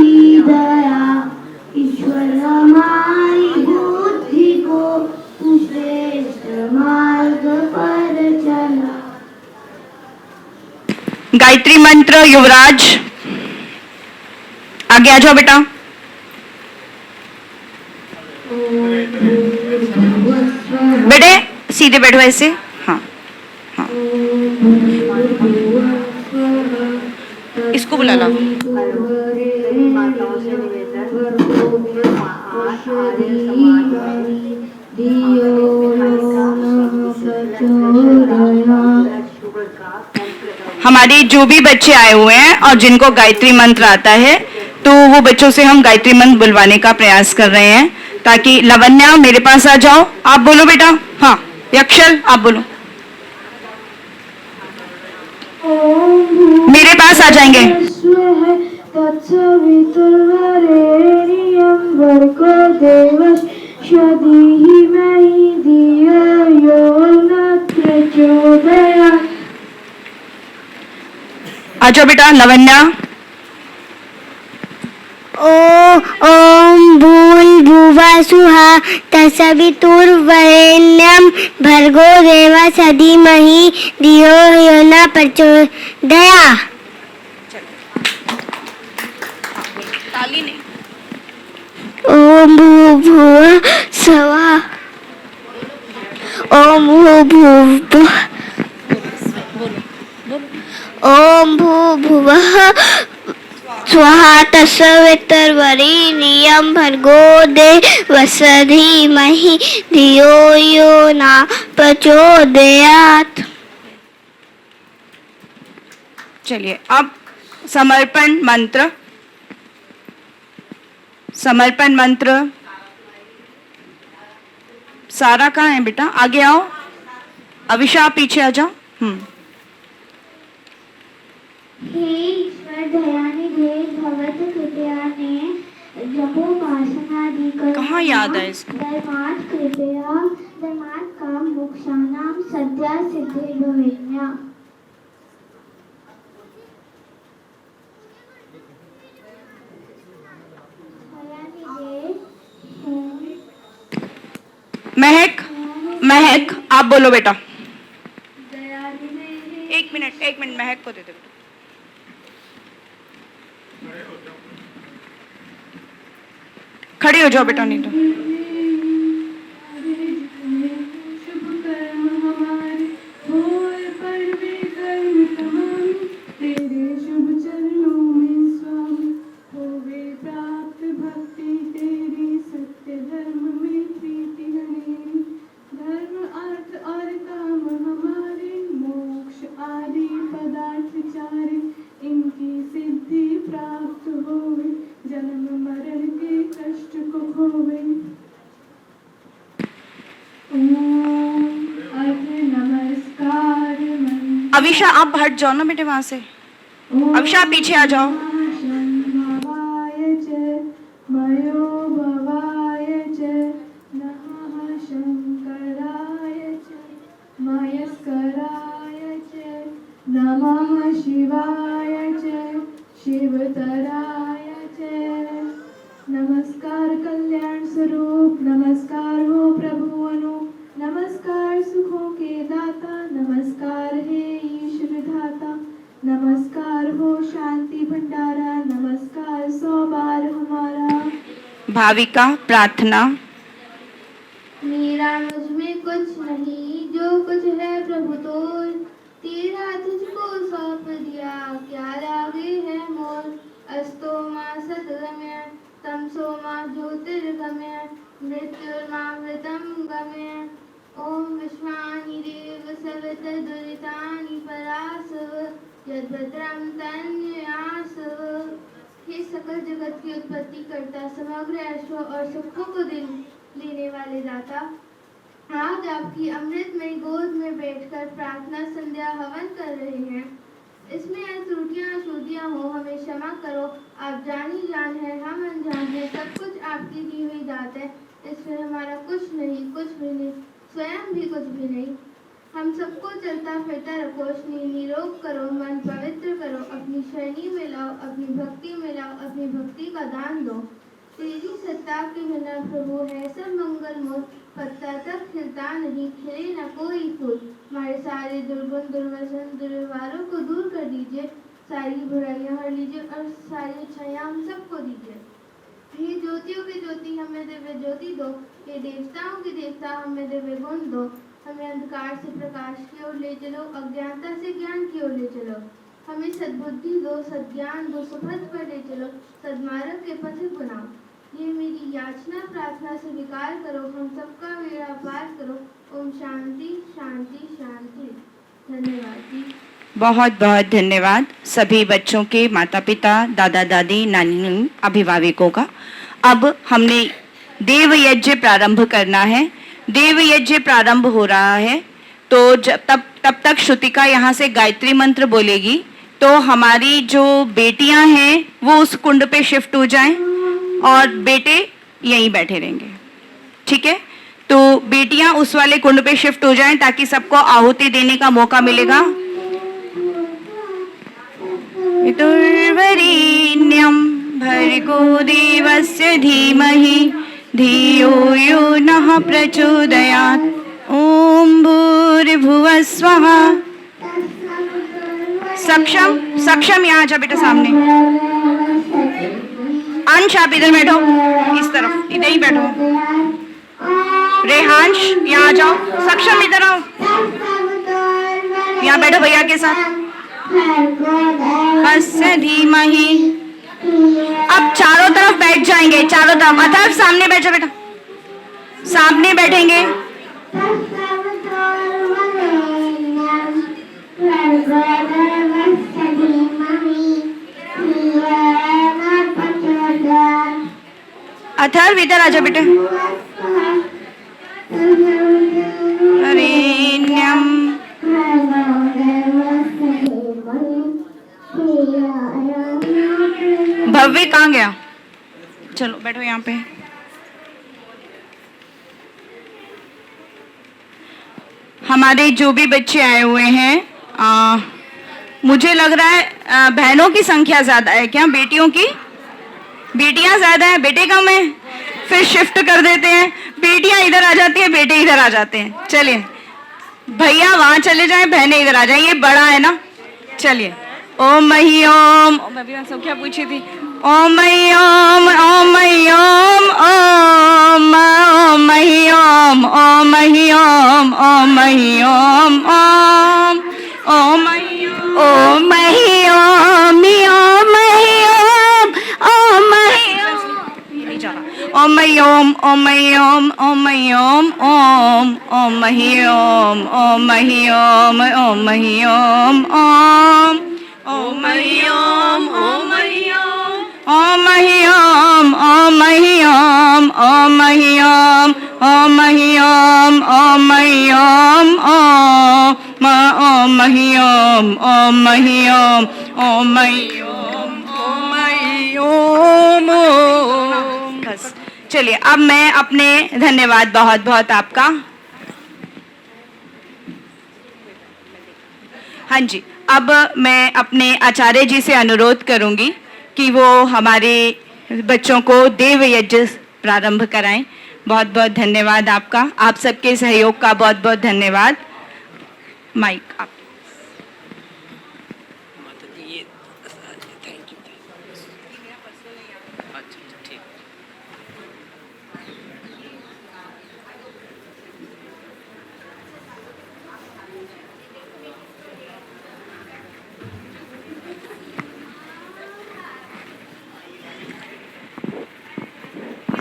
दया ईश्वर हमारी बुद्धि को तू श्रेष्ठ मार्ग पर चला। गायत्री मंत्र युवराज आगे आ जाओ बेटा। बेटे सीधे बैठो ऐसे। हाँ हाँ इसको बुला लो। हमारे जो भी बच्चे आए हुए हैं और जिनको गायत्री मंत्र आता है तो वो बच्चों से हम गायत्री मंत्र बुलवाने का प्रयास कर रहे हैं ताकि लवन्या मेरे पास आ जाओ। आप बोलो बेटा। हाँ यक्षल आप बोलो। मेरे पास आ जाएंगे। आ जाओ बेटा लवन्या। ओम भूर्भुवः स्वः तत्सवितुर्वरेण्यं भर्गो देवस्य धीमहि धियो यो न प्रचोदयात्। ताली नहीं। ओम भूर्भुवः स्वः ओम भूर्भुवः स्वः तत्सवितुर्वरेण्यं भर्गो देवस्य धीमहि धियो यो न प्रचोदयात्। चलिए अब समर्पण मंत्र। समर्पण मंत्र सारा कहाँ है बेटा? आगे आओ। अविशा पीछे आ जाओ। हे ईश्वर दयानिधे भगवत कृपयाने जपोपासनादि कहाँ याद है इसको? धर्मात् कृपया धर्मात् काम मोक्षाणां सद्या सिद्धि भवेन्या। महक महक आप बोलो बेटा। एक मिनट महक को दे दो। खड़ी हो जाओ बेटा नहीं तो। अविशा आप हट जाओ ना बेटे वहां से। अविशा पीछे आ जाओ। शंभवाय च मयो भवाय च नमः शंकराय च मयस्कराय च नमः शिवाय च शिवतराय च। नमस्कार कल्याण स्वरूप, नमस्कार हो प्रभु अनु, नमस्कार सुखों के दाता, नमस्कार हे ईश विधाता, नमस्कार हो शांति भंडारा, नमस्कार 100 बार हमारा। भाविका प्रार्थना। मेरा मुझ में कुछ नहीं, जो कुछ है प्रभु तो तेरा तुझको सौंप दिया, क्या लागे है मोर। अस्तो मां सद्गम्य तमसो मां ज्योतिर्गम्य मृत्युर्मामृतं गम्य। ओम विश्वानि देव सवित दुरितानि परासव यद्भद्रं तन्यासव। हे सकल जगत की उत्पत्ति करता, समग्र ऐश्वर्य और सुखों को लेने वाले दाता, आज आपकी अमृतमय गोद में बैठकर प्रार्थना संध्या हवन कर रहे हैं। इसमें त्रुटियां अशुद्धियां हो हमें क्षमा करो। आप जानी जान है, हम अनजान है, सब कुछ आपकी दी हुई दात है। इसमें हमारा कुछ नहीं, कुछ भी नहीं, स्वयं भी कुछ भी नहीं। हम सबको चलता फिरता रखो, निरोग करो, मन पवित्र करो, अपनी शरणी में लाओ, अपनी भक्ति में लाओ, अपनी भक्ति का दान दो। तेरी सत्ता के बिना प्रभु है सब मंगल मूल, पत्ता तक खिलता नहीं, खिले न कोई फूल। हमारे सारे दुर्गुण दुर्व्यसन दुर्व्यवहारों को दूर कर दीजिए, सारी बुराइयां हर लीजिए और सारी अच्छाइयां हम सबको दीजिए। हे ज्योतियों के ज्योति हमें दिव्य ज्योति दो, हे देवताओं के देवता हमें दिव्य गुण दो। हमें अंधकार से प्रकाश की ओर ले चलो, अज्ञानता से ज्ञान की ओर ले चलो। हमें सद्बुद्धि दो, सद्ज्ञान दो, सुपथ पर ले चलो, सद्मार्ग के पथिक बनाओ। ये मेरी याचना प्रार्थना स्वीकार करो, हम सबका बेड़ा पार करो। ओम शांति शांति शांति। धन्यवाद जी। बहुत बहुत धन्यवाद सभी बच्चों के माता पिता, दादा दादी, नानी, अभिभावकों का। अब हमने देव यज्ञ प्रारंभ करना है। देव यज्ञ प्रारंभ हो रहा है, तो तब तक श्रुतिका यहाँ से गायत्री मंत्र बोलेगी, तो हमारी जो बेटियां हैं वो उस कुंड पे शिफ्ट हो जाएं और बेटे यहीं बैठे रहेंगे। ठीक है, तो बेटियां उस वाले कुंड पे शिफ्ट हो जाएं ताकि सबको आहुति देने का मौका मिलेगा। पितुर्वरेण्यं भर्गो देवस्य धीमहि धियो यो नः प्रचोदयात्। ओम भूर्भुवः स्वः। सक्षम यहाँ जा बेटा सामने। अंश आप इधर बैठो, इस तरफ इधर ही बैठो। रेहांश यहाँ जाओ। सक्षम इधर आओ, यहाँ बैठो भैया के साथ। अस्य धीमहि। अब चारों तरफ बैठ जाएंगे, चारों तरफ। अथर्व सामने बैठ जा बेटा, सामने बैठेंगे। अथर्व इधर आजा बेटे। वरेण्यम। भव्य कहाँ गया? चलो बैठो यहाँ पे। हमारे जो भी बच्चे आए हुए हैं, मुझे लग रहा है बहनों की संख्या ज्यादा है क्या? बेटियों की? बेटियां ज्यादा है, बेटे कम है। फिर शिफ्ट कर देते हैं, बेटियां इधर आ जाती है, बेटे इधर आ जाते हैं। चलिए भैया वहां चले जाएं, बहनें इधर आ जाएं, ये बड़ा है ना। चलिए ओम मही ओम। सब क्या पूछी थी? ओम मही ओम, ओम मही ओम, ओम ओम मही ओम, ओम मही ओम, ओम मही ओम, ओम ओम मही ओम, मही ओम, ओम मही ओम, ओम मही ओम मही ओम, ओम मही ओम, ओम मही ओम, ओम ओम मही ओम, ओम मही ओम, ओम मही ओम, ओम ओम मही ओम, ओम मही ओम, ओम मही ओम, ओम मही ओम, ओम मही ओम, ओम मही ओम, ओम मही ओम, ओम ओम मही ओम ओम मही ओम ओम मही ओम ओम मही ओम ओम। बस चलिए, अब मैं अपने धन्यवाद बहुत बहुत आपका। हाँ जी, अब मैं अपने आचार्य जी से अनुरोध करूंगी कि वो हमारे बच्चों को देव यज्ञ प्रारंभ कराएं। बहुत बहुत धन्यवाद आपका, आप सबके सहयोग का बहुत बहुत धन्यवाद। माइक आप।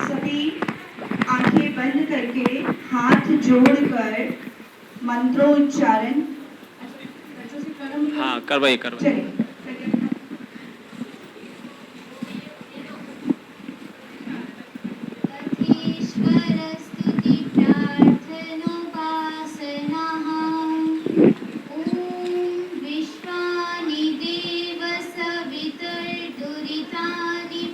सभी आंखें बंद करके हाथ जोड़कर मंत्रोच्चारण। हाँ करवाइए करवाइए। चलिए। ईश्वरस्तुति प्रार्थनोपासनः। ॐ विश्वानि देव सवितुर्दुरितानि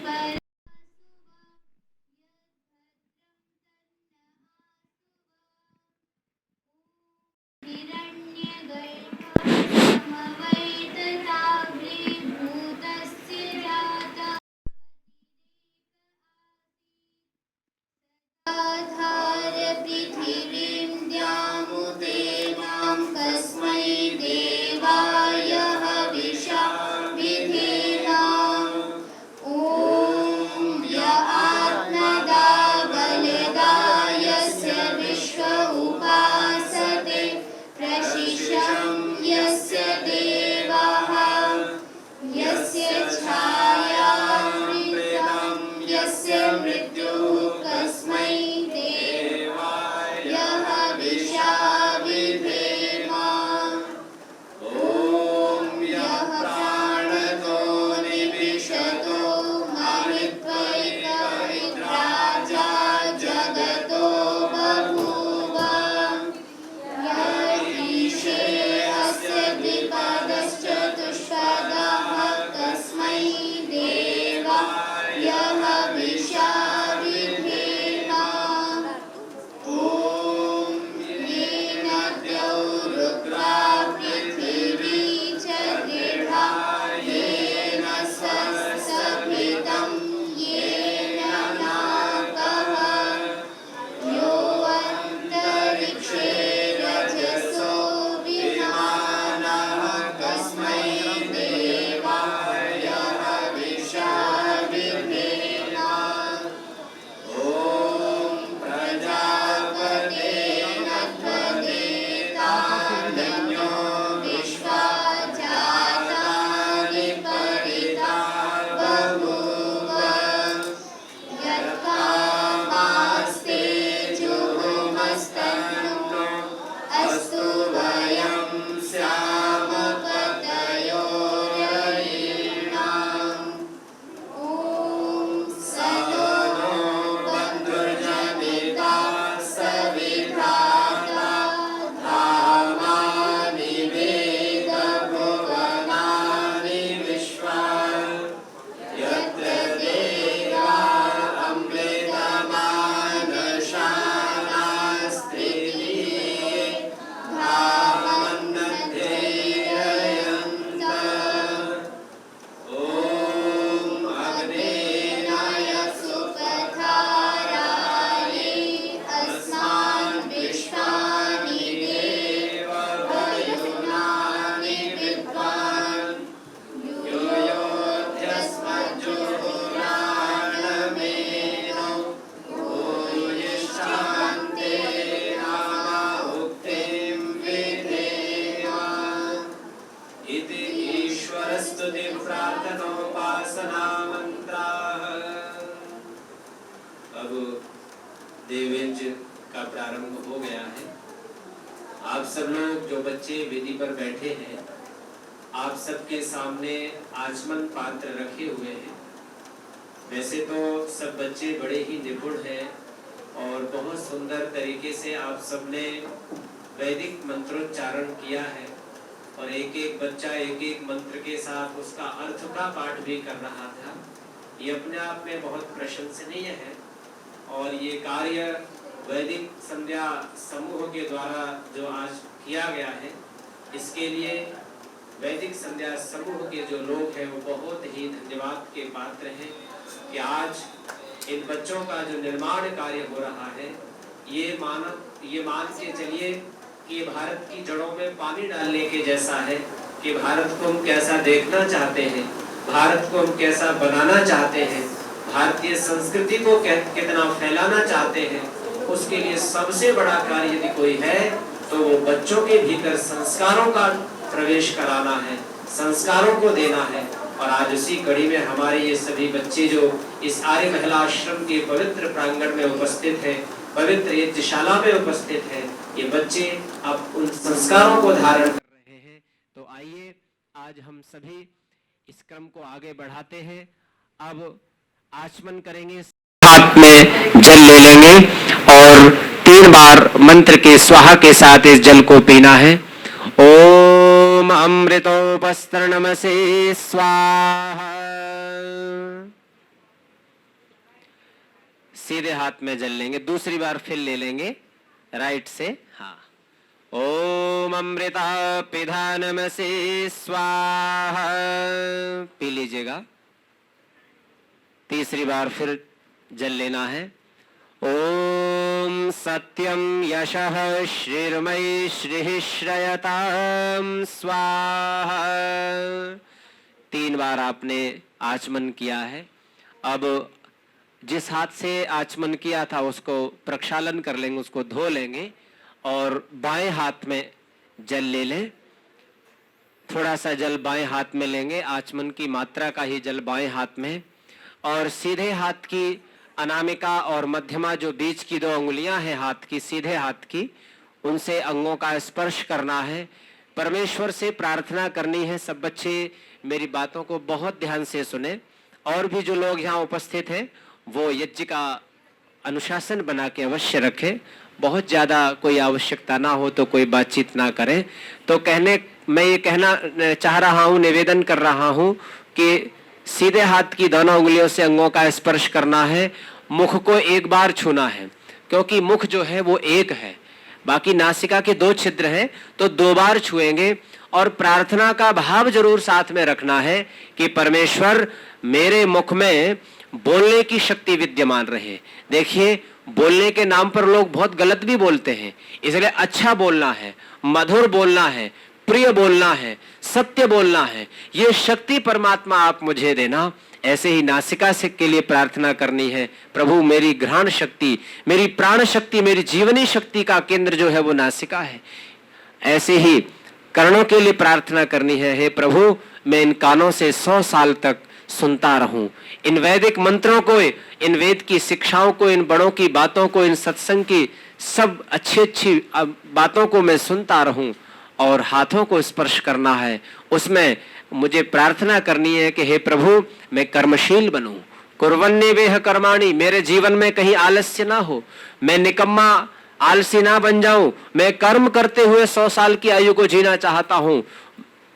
हिरण्यगर्भसमवैतताग्रीभूतस्य जातः आधार्य पृथिवीं द्यामुदेवां कस्मै देवाय हविषा विधेम। ॐ य आत्मदा बलदा यस्य विश्व उपासते प्रशिशं यस्य देवाः यस्य छायावृतं यस्य मृत्युः कस्मै देवाय हविषा विधेम। ॐ यः प्राणतो निविशतो मरुत्वैतरिद्राजा जगतो बभूव। य ईशे अस्य द्विपदश्चतुष्पदः तस्मै देवाय हविषा विधेम। ॐ येन द्यौरुग्रा पृथिवी च दृढा येन सस्सभितं येन नाकः यो अन्तरिक्षे रजसो विमानः कस्मै देवाय हविषा विधेम। ॐ प्रजापतेन त्वदेतान्यो विश्वा जातानि परिता बभूव। यत्कामास्ते जुहुमस्तन्नो अस्तु वयं स्याम पतयोरयीणाम्। ॐ सनो नो बन्धुर्जनिता सविधाता धामानि वेदभुवनानि विश्वा यत्र देवा अमृतमानशानास्त्रिभिः धावन्नध्येरयन्तः। ॐ अग्नेनाय सुपथारायै अस्मान् विश्वानि देव वरुणानि विद्वान् योऽध्यस्मज्जुहुराणमेनो भूयिष्ठान्ते नाम उक्तिं विधेम। इति ईश्वरस्तुति प्रार्थनोपासना मंत्राः। अब देवयज्ञ का प्रारंभ हो गया है। आप सब लोग जो बच्चे वेदी पर बैठे हैं, आप सबके सामने आचमन पात्र रखे हुए हैं। वैसे तो सब बच्चे बड़े ही निपुण हैं और बहुत सुंदर तरीके से आप सबने वैदिक मंत्रोच्चारण किया है और एक एक बच्चा एक एक मंत्र के साथ उसका अर्थ का पाठ भी कर रहा था। ये अपने आप में बहुत प्रशंसनीय है और ये कार्य वैदिक संध्या समूह के द्वारा जो आज किया गया है, इसके लिए वैदिक संध्या समूह के जो लोग हैं वो बहुत ही धन्यवाद के पात्र हैं कि आज इन बच्चों का जो निर्माण कार्य हो रहा है, ये मान के चलिए कि भारत की जड़ों में पानी डालने के जैसा है कि भारत को हम कैसा देखना चाहते हैं, भारत को हम कैसा बनाना चाहते हैं, भारतीय संस्कृति को कितना फैलाना चाहते हैं, उसके लिए सबसे बड़ा कार्य यदि कोई है तो वो बच्चों के भीतर संस्कारों का प्रवेश कराना है, संस्कारों को देना है। और आज उसी कड़ी में हमारे ये सभी बच्चे जो इस आर्य महिला आश्रम के पवित्र प्रांगण में उपस्थित हैं, पवित्र यज्ञशाला में उपस्थित हैं, ये बच्चे अब उन संस्कारों को धारण कर रहे हैं। तो आइए आज हम सभी इस क्रम को आगे बढ़ाते हैं। अब आचमन करेंगे, हाथ में जल ले लेंगे और 3 बार मंत्र के स्वाहा के साथ इस जल को पीना है। ओम अमृतोपस्तरणमसे स्वाहा। सीधे हाथ में जल लेंगे, दूसरी बार फिर ले लेंगे राइट से। हाँ, ओम अमृता पिधानमसे स्वाहा, पी लीजिएगा। तीसरी बार फिर जल लेना है। ओम सत्यम यशः श्रीर्मयि श्रीः श्रयतां स्वाहा। 3 बार आपने आचमन किया है। अब जिस हाथ से आचमन किया था उसको प्रक्षालन कर लेंगे, उसको धो लेंगे और बाएं हाथ में जल ले लें। थोड़ा सा जल बाएं हाथ में लेंगे, आचमन की मात्रा का ही जल बाएं हाथ में, और सीधे हाथ की अनामिका और मध्यमा जो बीच की 2 अंगुलियां हैं हाथ की, सीधे हाथ की, उनसे अंगों का स्पर्श करना है। परमेश्वर से प्रार्थना करनी है। सब बच्चे मेरी बातों को बहुत ध्यान से सुने और भी जो लोग यहाँ उपस्थित हैं वो यज्ञ का अनुशासन बना के अवश्य रखें। बहुत ज़्यादा कोई आवश्यकता ना हो तो कोई बातचीत ना करें। तो मैं ये कहना चाह रहा हूँ, निवेदन कर रहा हूँ कि सीधे हाथ की दोनों उंगलियों से अंगों का स्पर्श करना है। मुख को एक बार छूना है क्योंकि मुख जो है वो एक है, बाकी नासिका के 2 छिद्र हैं, तो 2 बार छुएंगे। और प्रार्थना का भाव जरूर साथ में रखना है कि परमेश्वर मेरे मुख में बोलने की शक्ति विद्यमान रहे। देखिए, बोलने के नाम पर लोग बहुत गलत भी बोलते हैं, इसलिए अच्छा बोलना है, मधुर बोलना है, प्रिय बोलना है, सत्य बोलना है। ये शक्ति परमात्मा आप मुझे देना। ऐसे ही नासिका से के लिए प्रार्थना करनी है, प्रभु मेरी घ्राण शक्ति, मेरी प्राण शक्ति, मेरी जीवनी शक्ति का केंद्र जो है वो नासिका है। ऐसे ही कर्णों के लिए प्रार्थना करनी है, हे प्रभु मैं इन कानों से 100 साल तक सुनता रहूं, इन वैदिक मंत्रों को, इन वेद की शिक्षाओं को, इन बड़ों की बातों को, इन सत्संग की सब अच्छी बातों को मैं सुनता रहूं। और हाथों को स्पर्श करना है, उसमें मुझे प्रार्थना करनी है कि हे प्रभु मैं कर्मशील बनूं, कुर्वन्नेवेह कर्माणि, मेरे जीवन में कहीं आलस्य ना हो, मैं निकम्मा आलसी ना बन जाऊं, मैं कर्म करते हुए 100 साल की आयु को जीना चाहता हूं।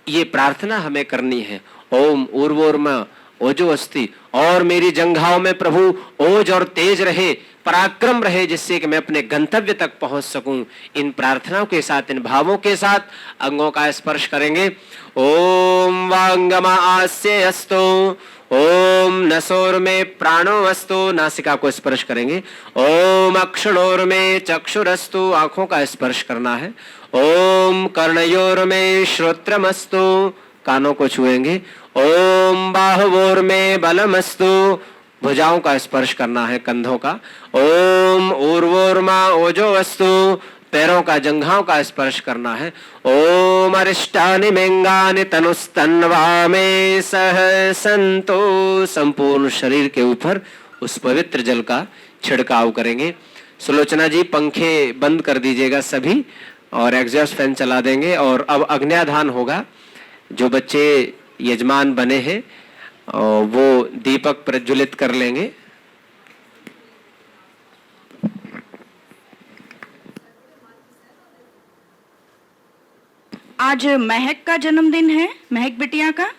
ये प्रार्थना हमें करनी है। ओम ऊर्वोर्मा ओजो अस्ति, और मेरी जंघाओं में प्रभु ओज और तेज रहे, पराक्रम रहे, जिससे कि मैं अपने गंतव्य तक पहुंच सकूं। इन प्रार्थनाओं के साथ, इन भावों के साथ अंगों का स्पर्श करेंगे। ओम वांगमा आस्य अस्तु, ओम नसोर में प्राणो अस्तु, नासिका को स्पर्श करेंगे। ओम अक्षणोर में चक्षुरस्तु, आंखों का स्पर्श करना है। ओम कर्णयोर में श्रोत्रमस्तु, कानों को छुएंगे। ओम बाहुवोर में बलमस्तु, भुजाओं का स्पर्श करना है, कंधों का। ओम ऊर्वोर्मा ओजो अस्तु, पैरों का, जंघाओं का स्पर्श करना है। ओम अरिष्टानि मेंगानि तनुस्तन्वा में सह संतो, संपूर्ण शरीर के ऊपर उस पवित्र जल का छिड़काव करेंगे। सुलोचना जी पंखे बंद कर दीजिएगा सभी और एग्जॉस्ट फैन चला देंगे। और अब अग्न्याधान होगा। जो बच्चे यजमान बने हैं वो दीपक प्रज्वलित कर लेंगे। आज महक का जन्मदिन है, महक बिटिया का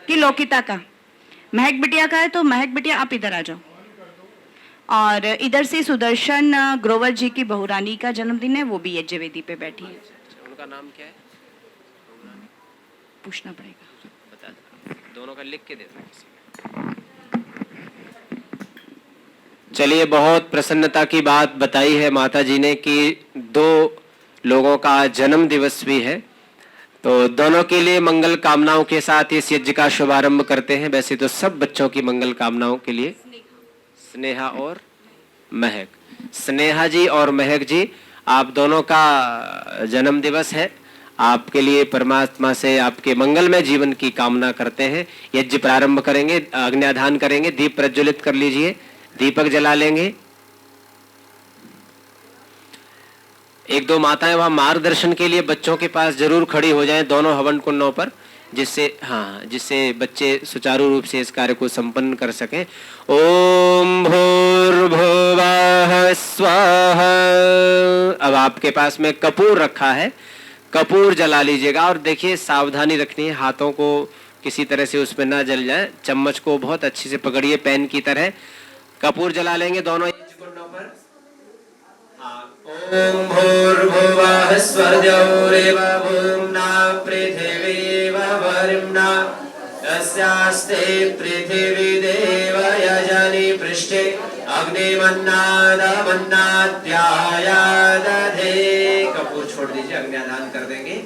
कि लोकिता का? महक बिटिया का है, तो महक बिटिया आप इधर आ जाओ। और इधर से सुदर्शन ग्रोवर जी की बहुरानी का जन्मदिन है, वो भी यज्ञ वेदी पे बैठी है। उनका नाम क्या है? पूछना पड़ेगा, बता दो, दोनों का लिख के दे दो। चलिए, बहुत प्रसन्नता की बात बताई है माता जी ने कि 2 लोगों का जन्म दिवस भी है, तो दोनों के लिए मंगल कामनाओं के साथ इस यज्ञ का शुभारंभ करते हैं। वैसे तो सब बच्चों की मंगल कामनाओं के लिए। स्नेहा और महक, स्नेहा जी और महक जी, आप दोनों का जन्म दिवस है। आपके लिए परमात्मा से आपके मंगलमय जीवन की कामना करते हैं। यज्ञ प्रारंभ करेंगे, अग्न्याधान करेंगे। दीप प्रज्वलित कर लीजिए, दीपक जला लेंगे। 1-2 माताएं वहां मार्गदर्शन के लिए बच्चों के पास जरूर खड़ी हो जाएं दोनों हवन कुंडों पर, जिससे बच्चे सुचारू रूप से इस कार्य को संपन्न कर सकें। ओम भूर्भुवः स्वाहा। अब आपके पास में कपूर रखा है, कपूर जला लीजिएगा। और देखिए, सावधानी रखनी है, हाथों को किसी तरह से उसमें ना जल जाए। चम्मच को बहुत अच्छे से पकड़िए, पेन की तरह। कपूर जला लेंगे दोनों कुंडों पर। ओम भूर्भुवः स्वर्जौरेव भूम्ना पृथिवी वरिम्ना तस्यास्ते पृथिवी देव यजनि पृष्ठे अग्निमन्नादमन्नाद्याया दधे। कपूर छोड़ दीजिए, अग्न्याधान कर देंगे।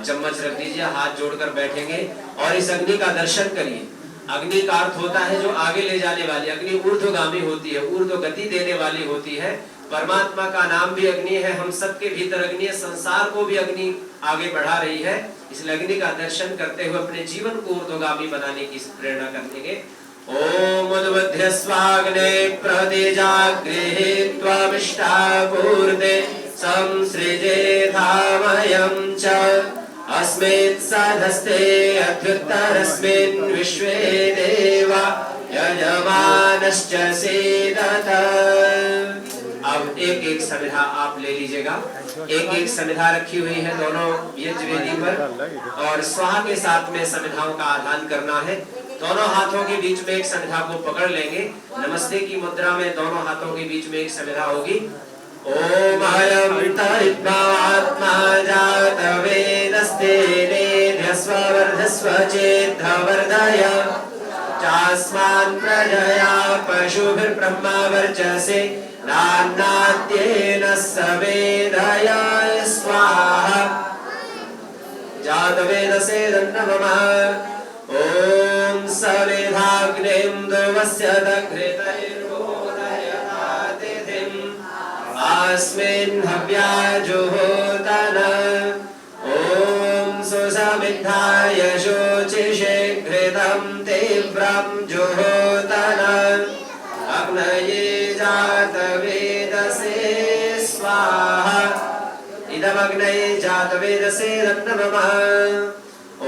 चम्मच रख दीजिए, हाथ जोड़कर बैठेंगे और इस अग्नि का दर्शन करिए। अग्नि का अर्थ होता है जो आगे ले जाने वाली। अग्नि ऊर्ध्वगामी होती है, ऊर्ध्व गति देने वाली होती है। परमात्मा का नाम भी अग्नि है, हम सबके भीतर अग्नि है, संसार को भी अग्नि आगे बढ़ा रही है। इसलिए अग्नि का दर्शन करते हुए अपने जीवन को ऊर्ध्वगामी बनाने की प्रेरणा करेंगे। ओम उद्बुद्ध्य स्वाग्ने प्रतिजागृहे त्वमिष्टापूर्ते संसृजेधामयं च अस्मिन् सधस्ते अत्युत्तरस्मिन् विश्वे देवा यजमानश्च सीदत। अब एक एक समिधा आप ले लीजिएगा। एक एक समिधा रखी हुई है दोनों यज्ञ वेदी पर, और स्वाहा के साथ में समिधाओं का आदान करना है। दोनों हाथों के बीच में एक समिधा को पकड़ लेंगे। नमस्ते की मुद्रा में दोनों हाथों के बीच में एक समिधा होगी। ओम अयं तद्मात्मा जातवेदस्ते नेध्यस्व वर्धस्व चेद्धवर्धय चास्मान् प्रजया पशुभिर्ब्रह्मा वर्चसे नान्नाद्येन सवेदय स्वाहा। जातवेदसे नमः। ओम सवेधाग्निं देवस्य दघ्रितैर्बोधयतातिथिम् अस्मिन् हव्याजुहोतन। ओम सुसमिद्धाय शोचिषे घृतं तीव्रं जुहोतन। अग्नये जातवेदसे स्वाहा। इदमग्नये जातवेदसे नमः।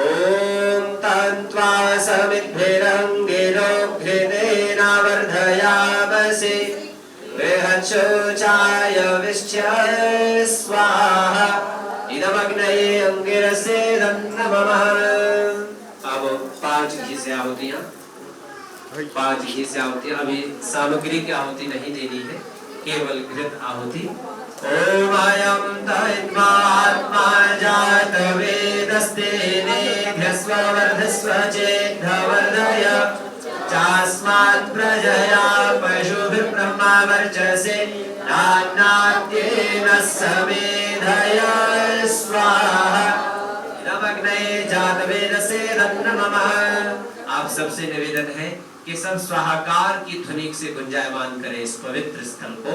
ओम तन्त्वा समिद्भिरङ्गिरो घृतेनावर्धयामसि बृहच्छोचाय विश्च स्वाहा। इदमग्नये अंगिरसे नमः। अब 5 घी से आहुतियां, 5 घी से आहुतियां। अभी सामग्री की आहुति नहीं देनी है, केवल घृत आहुति। ओम अयं तद्मात्मा जातवेदस्ते नेध्यस्व वर्धस्व चेद्धवर्धय चास्मात् प्रजया पशुभिर्ब्रह्मा वर्चसे नान्नाद्येन समेधय स्वाहा। इदमग्नये जातवेदसे नमः। आप सबसे निवेदन है कि सब स्वाहाकार की ध्वनि से गुंजायमान करें इस पवित्र स्थल को।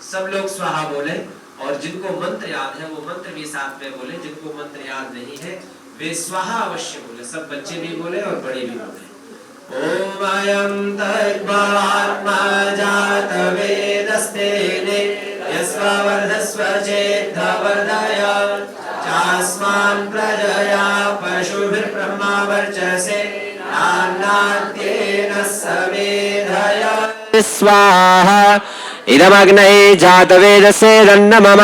सब लोग स्वाहा बोले, और जिनको मंत्र याद है वो मंत्र भी साथ में बोले। जिनको मंत्र याद नहीं है वे स्वाहा अवश्य बोले। सब बच्चे भी बोले और बड़े भी बोले। ओम अयं तद्मात्मा जातवेदस्ते नेध्यस्व वर्धस्व चेद्धवर्धय चास्मान् प्रजया पशुभिर्ब्रह्मा वर्चसे नान्नाद्येन समेधय स्वाहा। इदमग्नये जातवेदसे नमः।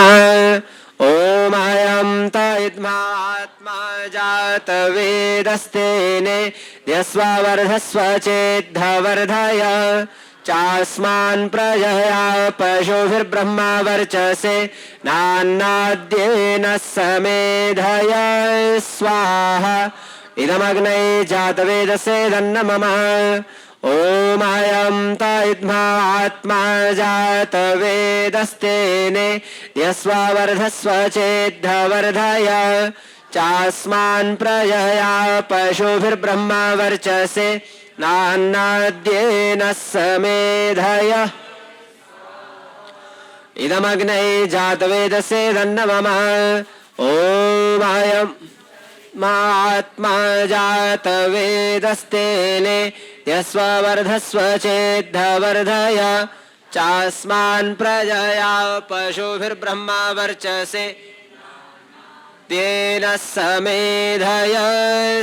ओम अयं तद्मात्मा जातवेदस्तेने यस्वावर्धस्व चेद्धवर्धय चास्मान् प्रजया पशुभिर्ब्रह्मा वर्चसे नान्नाद्येन समेधय स्वाहा इदमग्ने जातवेदसे दन्नमम ओम अयं तद्मात्मा जातवेदस्तेने यस्वावर्धस्व चेद्धवर्धय चास्मान् प्रजया पशुभिर्ब्रह्मा वर्चसे नान्नाद्येन समेधय इदमग्ने जातवेदसे दन्नमम ओम अयं आत्मा जातवेदस्तेने यस्वावर्धस्व चेद्धवर्धय चास्मान् प्रजया पशुभिर्ब्रह्मा वर्चसे तेन समेधय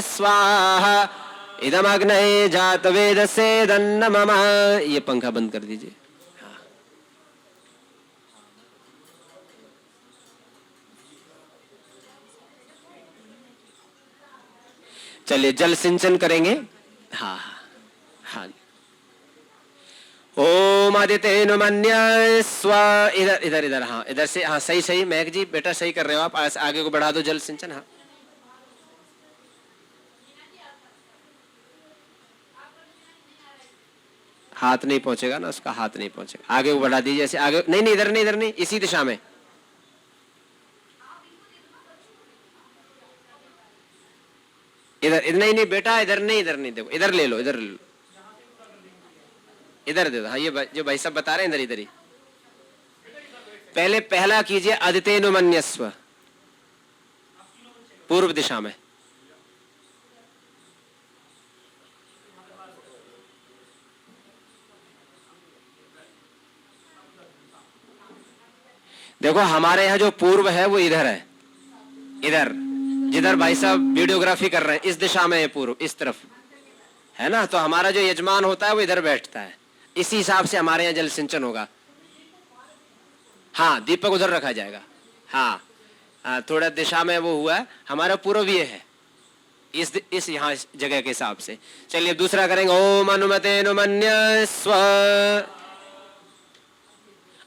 स्वाहा इदमग्ने जातवेदसे दन्नमम। ये पंखा बंद कर दीजिए। चलिए जल सिंचन करेंगे। हाँ हाँ। ओम आदितेनु मन्य स्व इधर इधर इधर। हाँ इधर से। हाँ सही सही महक जी बेटा सही कर रहे हो आप। आगे को बढ़ा दो जल सिंचन। हाँ हाथ नहीं पहुंचेगा ना उसका, हाथ नहीं पहुंचेगा। आगे को बढ़ा दीजिए ऐसे आगे। नहीं नहीं इधर नहीं, इधर नहीं, इसी दिशा में। इधर नहीं नहीं बेटा इधर नहीं, इधर नहीं। देखो इधर ले लो, इधर ले लो, इधर दे दो। हाँ ये जो भाई साहब बता रहे हैं इधर इधर ही। पहले पहला कीजिए अदितेनुमन्यस्व, पूर्व दिशा में। देखो हमारे यहाँ जो पूर्व है वो इधर है, इधर जिधर भाई साहब वीडियोग्राफी कर रहे हैं इस दिशा में है पूर्व, इस तरफ है ना। तो हमारा जो यजमान होता है वो इधर बैठता है। इसी हिसाब से हमारे यहाँ जल सिंचन होगा। हाँ दीपक उधर रखा जाएगा। हाँ थोड़ा दिशा में वो हुआ है। हमारा पूर्व ये है इस यहाँ जगह के हिसाब से। चलिए दूसरा करेंगे। ओम अनुमतेनुमन्य स्व।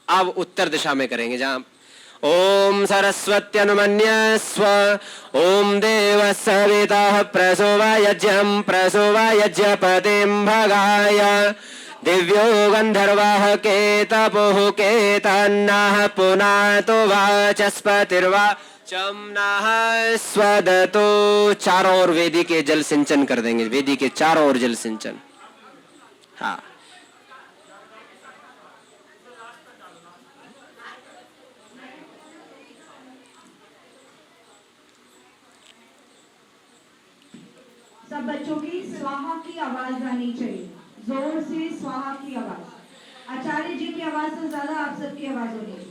अब उत्तर दिशा में करेंगे जहां ओम सरस्वत्यनुमन्य स्व। ओम देव सविता प्रसोवायज्यं प्रसोवायज्यपतिं भगाय दिव्यो गंधर्वाः केतपुः केतन्नः पुनातो वाचस्पतिर्वा चम्नः स्वदतो। चारों ओर वेदी के जल सिंचन कर देंगे। वेदी के चारों ओर जल सिंचन। हाँ सब बच्चों की स्वाहा की आवाज आनी चाहिए, जोर से स्वाहा की आवाज। आचार्य जी की आवाज से ज्यादा आप सबकी आवाज होनी चाहिए।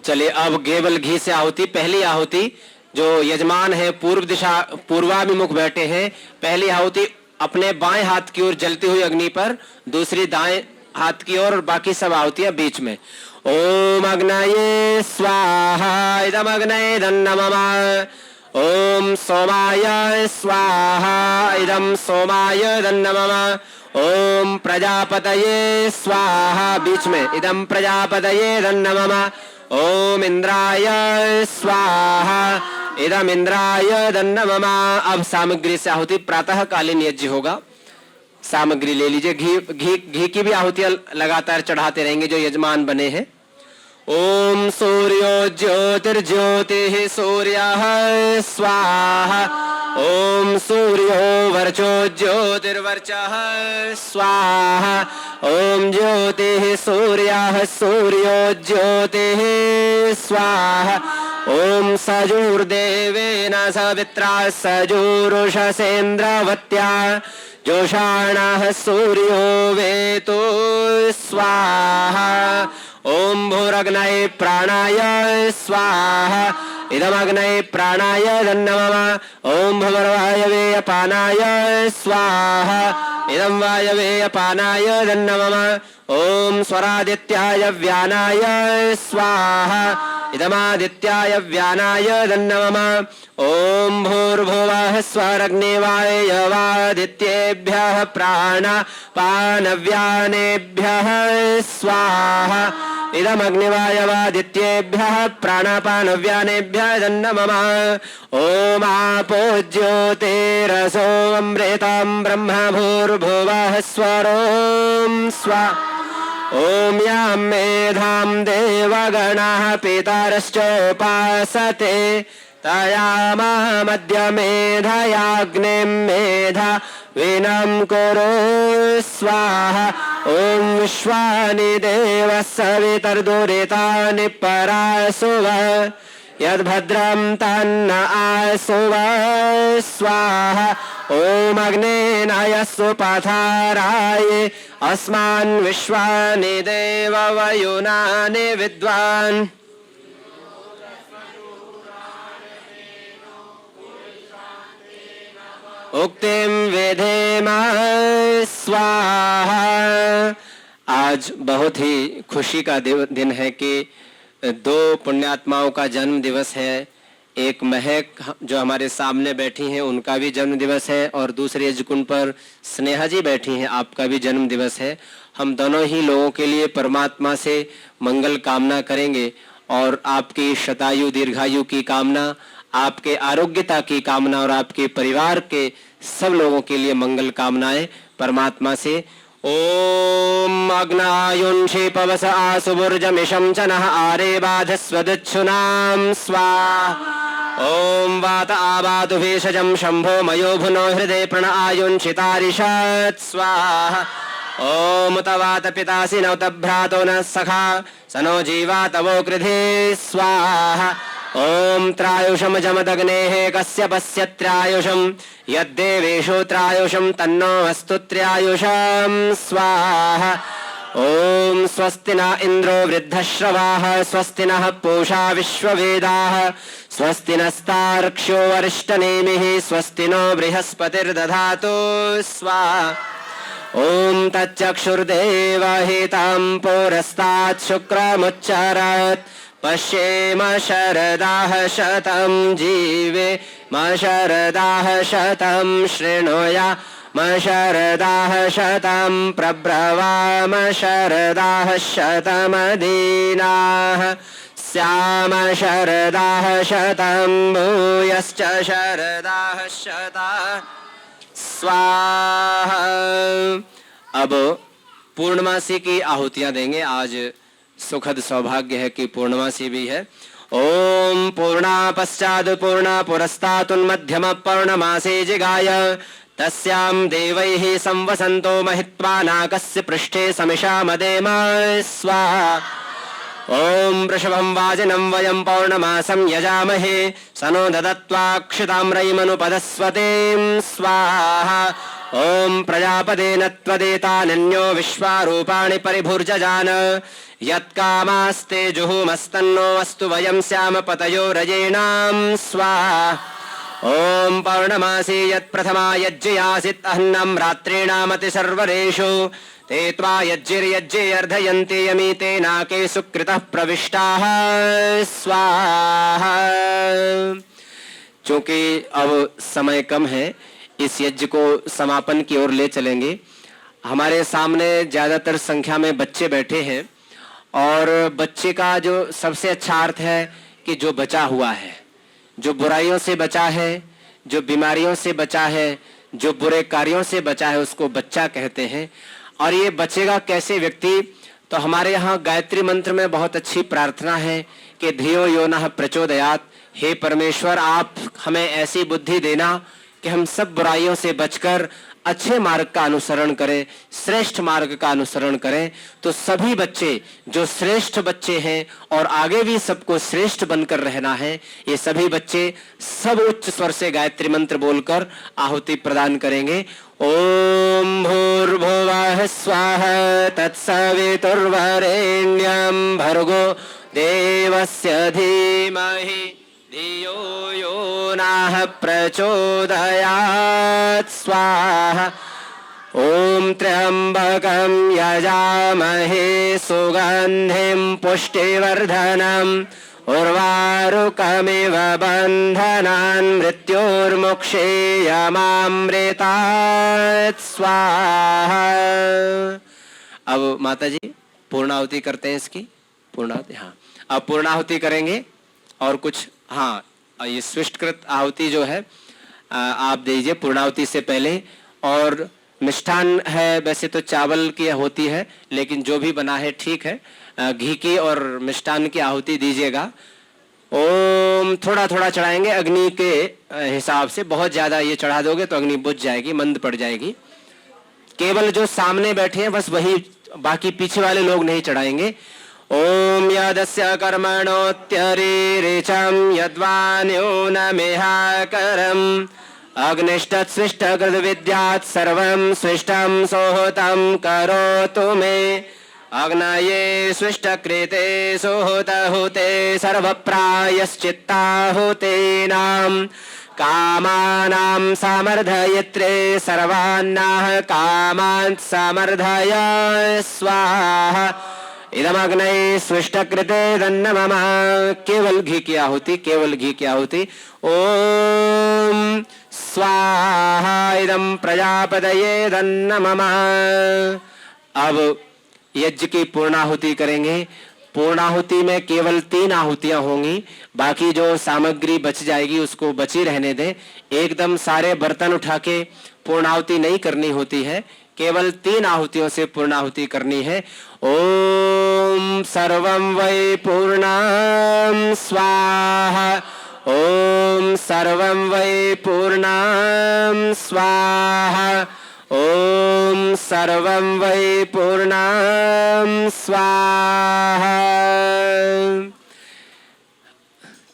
चलिए अब गेवल घी से आहुति। पहली आहुति जो यजमान है पूर्व दिशा पूर्वाभिमुख बैठे हैं, पहली आहुति अपने बाएं हाथ की ओर जलती हुई अग्नि पर, दूसरी दाएं हाथ की ओर और बाकी सब आहुतियां बीच में। ओम अग्नये स्वाहा इदम अग्नये दन्नमः। ओम सोमाय स्वाहा इदम सोमाय दन्नमः। ओम प्रजापतये स्वाहा बीच में इदम प्रजापतये दन्नमः। ओम इंद्राय स्वाहा इदम इंद्राय दन्नमः। अब सामग्री से आहुति प्रातः कालीन यज्ञ होगा। सामग्री ले लीजिए। घी की भी आहुतियां लगातार चढ़ाते रहेंगे जो यजमान बने हैं। ओम सूर्यो ज्योतिर्ज्योतिः सूर्यः स्वाहा। ओम सूर्यो वर्चो ज्योतिर्वर्चः स्वाहा। ओम ज्योतिः सूर्यः सूर्यो ज्योतिः स्वाहा। ओम सजूर्देवेन सवित्रा सजूरुषसेन्द्रवत्या जोषाणः सूर्यो वेतो स्वाहा। ओम भूरग्नये प्राणाय स्वाहा इदमग्नये प्राणाय दन्नमः। ओम भूर्वायवे अपानाय स्वाहा इदं वायवे अपानाय दन्नमः। ओम स्वरादित्याय व्यानाय स्वाहा इदमादित्याय व्यानाय दन्नमम ओम भूर्भुवः स्वरग्निवायवादित्येभ्यः प्राणापानव्यानेभ्यः स्वाहा इदमग्निवायवादित्येभ्यः प्राणापानव्यानेभ्यः दन्नमम ओम आपो ज्योतिरसो अमृतं ब्रह्म भूर्भुवः स्वरोम स्वा ओम यां मेधां देवगणाः पितरश्चोपासते तयामहमद्य मेधयाग्निं मेधा विनं कुरु स्वाहा ओम विश्वानि देवः सवितर्दुरितानि परासुव यद्भद्रं तन्न आसुव स्वाहा ओम अग्नेनायस्सु पथाराय अस्मान् विश्वानि देव वयुनानि विद्वान् उक्तिं विधेम स्वाहा। आज बहुत ही खुशी का दिन है कि दो पुण्यात्माओं का जन्म दिवस है। एक महक जो हमारे सामने बैठी हैं उनका भी जन्म दिवस है और दूसरे एजकुंड पर स्नेहा जी बैठी हैं, आपका भी जन्म दिवस है। हम दोनों ही लोगों के लिए परमात्मा से मंगल कामना करेंगे और आपकी शतायु दीर्घायु की कामना, आपके आरोग्यता की कामना और आपके परिवार के सब लोगों के लिए मंगल कामनाएं परमात्मा से। ओम अग्नायुंषि पवस आसुबुर्जमिषं च नः आरे बाधस्वदच्छुनां स्वाहा ओम वात आवातु भेषजं शंभो मयो भुनो हृदय प्रण आयुंषितारिषत् स्वाहा ओम तवात पितासि नवत भ्रातो न सखा सनो जीवा तवो कृधे स्वाहा ओम त्रायुषम जमदग्नेः कश्यपस्य त्रायुषं यद्देवेषु त्रायुषं तन्नो अस्तु त्रायुषं स्वाहा ओम स्वस्ति न इंद्रो वृद्धश्रवाः स्वस्ति नः पूषा विश्ववेदाः स्वस्ति नस्तार्क्ष्यो अरिष्टनेमिः स्वस्ति नो बृहस्पतिर्दधातु स्वाहा ओम तच्चक्षुर्देवहितं पुरस्तात् शुक्रमुच्चरत् पश्येम शरदाः शतं जीवे शरदाः शतं शृणुयाम शरदाः शतं प्रब्रवाम शरदाः शतमदीनाः स्याम शरदाः शतं भूयश्च शरदाः शता स्वाहा। अब पूर्णमासी की आहुतियां देंगे। आज सुखद सौभाग्य है कि पूर्णमासी भी है। ओम पूर्णा पश्चाद पूर्णा पुरस्तातुन्मध्यम पौर्णमासे जिगाय तस्यां देवैः संवसन्तो महित्वा नाकस्य पृष्ठे समिषा मदेम स्वाहा ओम वृषभं वाजिनं वयं पौर्णमासं यजामहे सनो ददत्वाक्षितां रयिमनुपदस्वतीं स्वाहा ओम प्रजापदेन त्वदेतानन्यो विश्वारूपाणि परिभुर्जजान यत्कामास्ते जुहुमस्तन्नो अस्तु वयं स्याम पतयो रजेणां स्वाहा ओम पौर्णमासी यत्प्रथमा यज्ञयासित् अह्नं रात्रीणामति सर्वरेषु ते त्वा यज्ञिर्यज्ञे अर्धयन्ति यमीते नाके सुकृतः प्रविष्टाः स्वाहा। चूंकि अब समय कम है, इस यज्ञ को समापन की ओर ले चलेंगे। हमारे सामने ज्यादातर संख्या में बच्चे बैठे हैं और बच्चे का जो सबसे अच्छा अर्थ है कि जो बचा हुआ है, जो बुराइयों से बचा है, जो बीमारियों से बचा है, जो बुरे कार्यों से बचा है, उसको बच्चा कहते हैं। और ये बचेगा कैसे व्यक्ति? तो हमारे यहाँ गायत्री मंत्र में बहुत अच्छी प्रार्थना है कि धियो यो नः प्रचोदयात्। हे परमेश्वर, आप हमें ऐसी बुद्धि देना कि हम सब बुराइयों से बचकर अच्छे मार्ग का अनुसरण करें, श्रेष्ठ मार्ग का अनुसरण करें। तो सभी बच्चे जो श्रेष्ठ बच्चे हैं और आगे भी सबको श्रेष्ठ बनकर रहना है, ये सभी बच्चे सब उच्च स्वर से गायत्री मंत्र बोलकर आहुति प्रदान करेंगे। ओम भूर्भुवः स्वाहा तत्सवितुर्वरेण्यं भर्गो देवस्य धीमहि धियो यो नः प्रचोदयात् स्वाहा ओम त्र्यंबकं यजामहे सुगंधिं पुष्टिवर्धनम् उर्वारुकमिव बंधनान् मृत्युर्मुक्षेयमामृतात् स्वाहा। अब माता जी पूर्णाहुति करते हैं इसकी। पूर्णाहुति, हाँ अब पूर्णाहुति करेंगे और कुछ, हाँ ये स्विष्टकृत आहुति जो है आप दीजिए पूर्णाहुति से पहले। और मिष्ठान है, वैसे तो चावल की होती है लेकिन जो भी बना है ठीक है, घी की और मिष्ठान की आहुति दीजिएगा। ओम थोड़ा थोड़ा चढ़ाएंगे अग्नि के हिसाब से, बहुत ज्यादा ये चढ़ा दोगे तो अग्नि बुझ जाएगी, मंद पड़ जाएगी। केवल जो सामने बैठे हैं बस वही, बाकी पीछे वाले लोग नहीं चढ़ाएंगे। ओम यदस्य कर्मणोत्यरिरिचं यद्वान्यूनमिहाकरम् अग्निष्टस्विष्टकृत विद्यात् सर्वं स्विष्टं सोहतं करोतु मे। अग्नये स्विष्टकृते सोहतहुते सर्वप्रायश्चित्ताहुतीनां कामानां समर्धयित्रे सर्वान्नाः कामान् समर्धय स्वाहा। इदमग्नये स्विष्टकृते तन्नमः। केवल घी की आहुति, केवल घी की आहुति। ओम स्वाहा इदं प्रजापतये तन्नमः। अब यज्ञ की पूर्णाहुति करेंगे। पूर्णाहुति में केवल 3 आहुतियां होंगी, बाकी जो सामग्री बच जाएगी उसको बची रहने दें। एकदम सारे बर्तन उठा के पूर्णाहुति नहीं करनी होती है, केवल 3 आहुतियों से पूर्णाहुति करनी है। ओम सर्वं वै पूर्णं स्वाहा। ओम सर्वं वै पूर्णं स्वाहा। ओम सर्वं वै पूर्णं स्वाहा।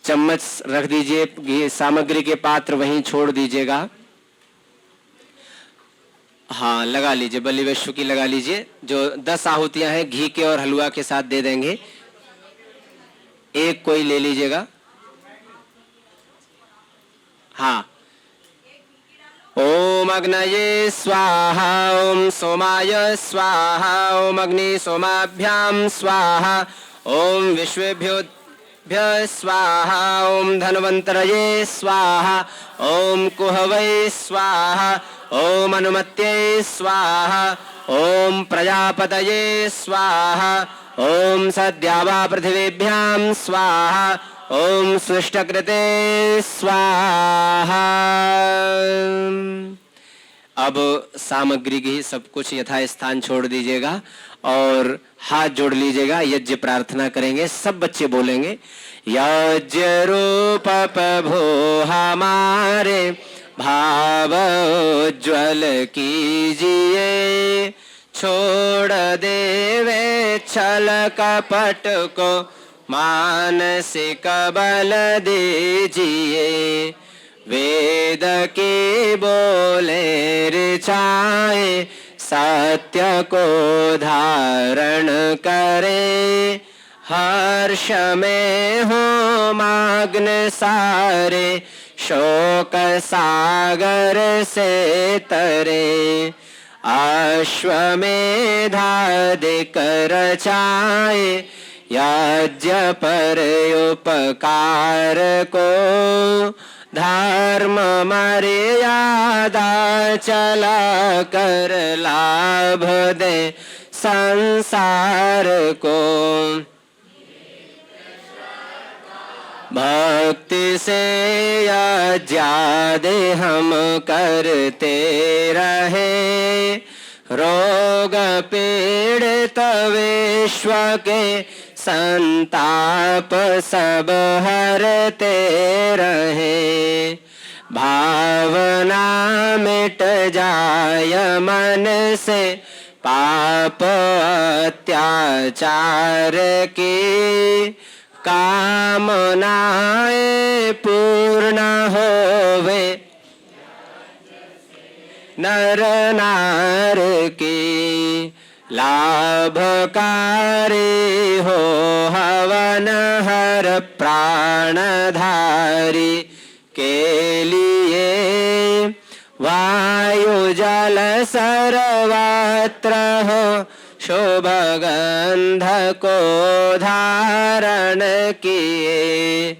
चम्मच रख दीजिए, सामग्री के पात्र वहीं छोड़ दीजिएगा। हाँ लगा लीजिए, बलि वैश्व की लगा लीजिए। जो 10 आहुतियां हैं घी के और हलवा के साथ दे देंगे। एक कोई ले लीजिएगा। हाँ ओम अग्नये स्वाहा। ओम सोमाय स्वाहा। ओम अग्नि सोमाभ्याम स्वाहा। ओम विश्वेभ्यो स्वाहा। ओम धन्वन्तरये स्वाहा। ओम कुहवै स्वाहा। ओम अनुमत्यै स्वाहा। ओम प्रजापतये स्वाहा। ओम सद्यावा पृथिवीभ्यां स्वाहा। ओम स्विष्टकृते स्वाहा। अब सामग्री की सब कुछ यथा स्थान छोड़ दीजिएगा और हाथ जोड़ लीजिएगा। यज्ञ प्रार्थना करेंगे, सब बच्चे बोलेंगे यज्ञ रूप प्रभो हमारे भाव उज्ज्वल कीजिए। छोड़ देवे छल कपट को मानसिक बल दीजिए। वेद की बोले ऋचाए सत्य को धारण करे। हर्ष में हो मग्न सारे शोक सागर से तरे। अश्वमेधादिक रचाए यज्ञ पर उपकार को। धर्म मर्यादा चला कर लाभ दे संसार को। भक्ति से यज्ञादि हम करते रहे। रोग पीड़ित विश्व के संताप सब हरते रहे। भावना मिट जाय मन से पाप अत्याचार की। कामनाएं पूर्ण होवे नर नार की। लाभकारी हो हवन हर प्राणधारी के लिए। वायु जल सर्वत्र हो शोभगंध को धारण किए,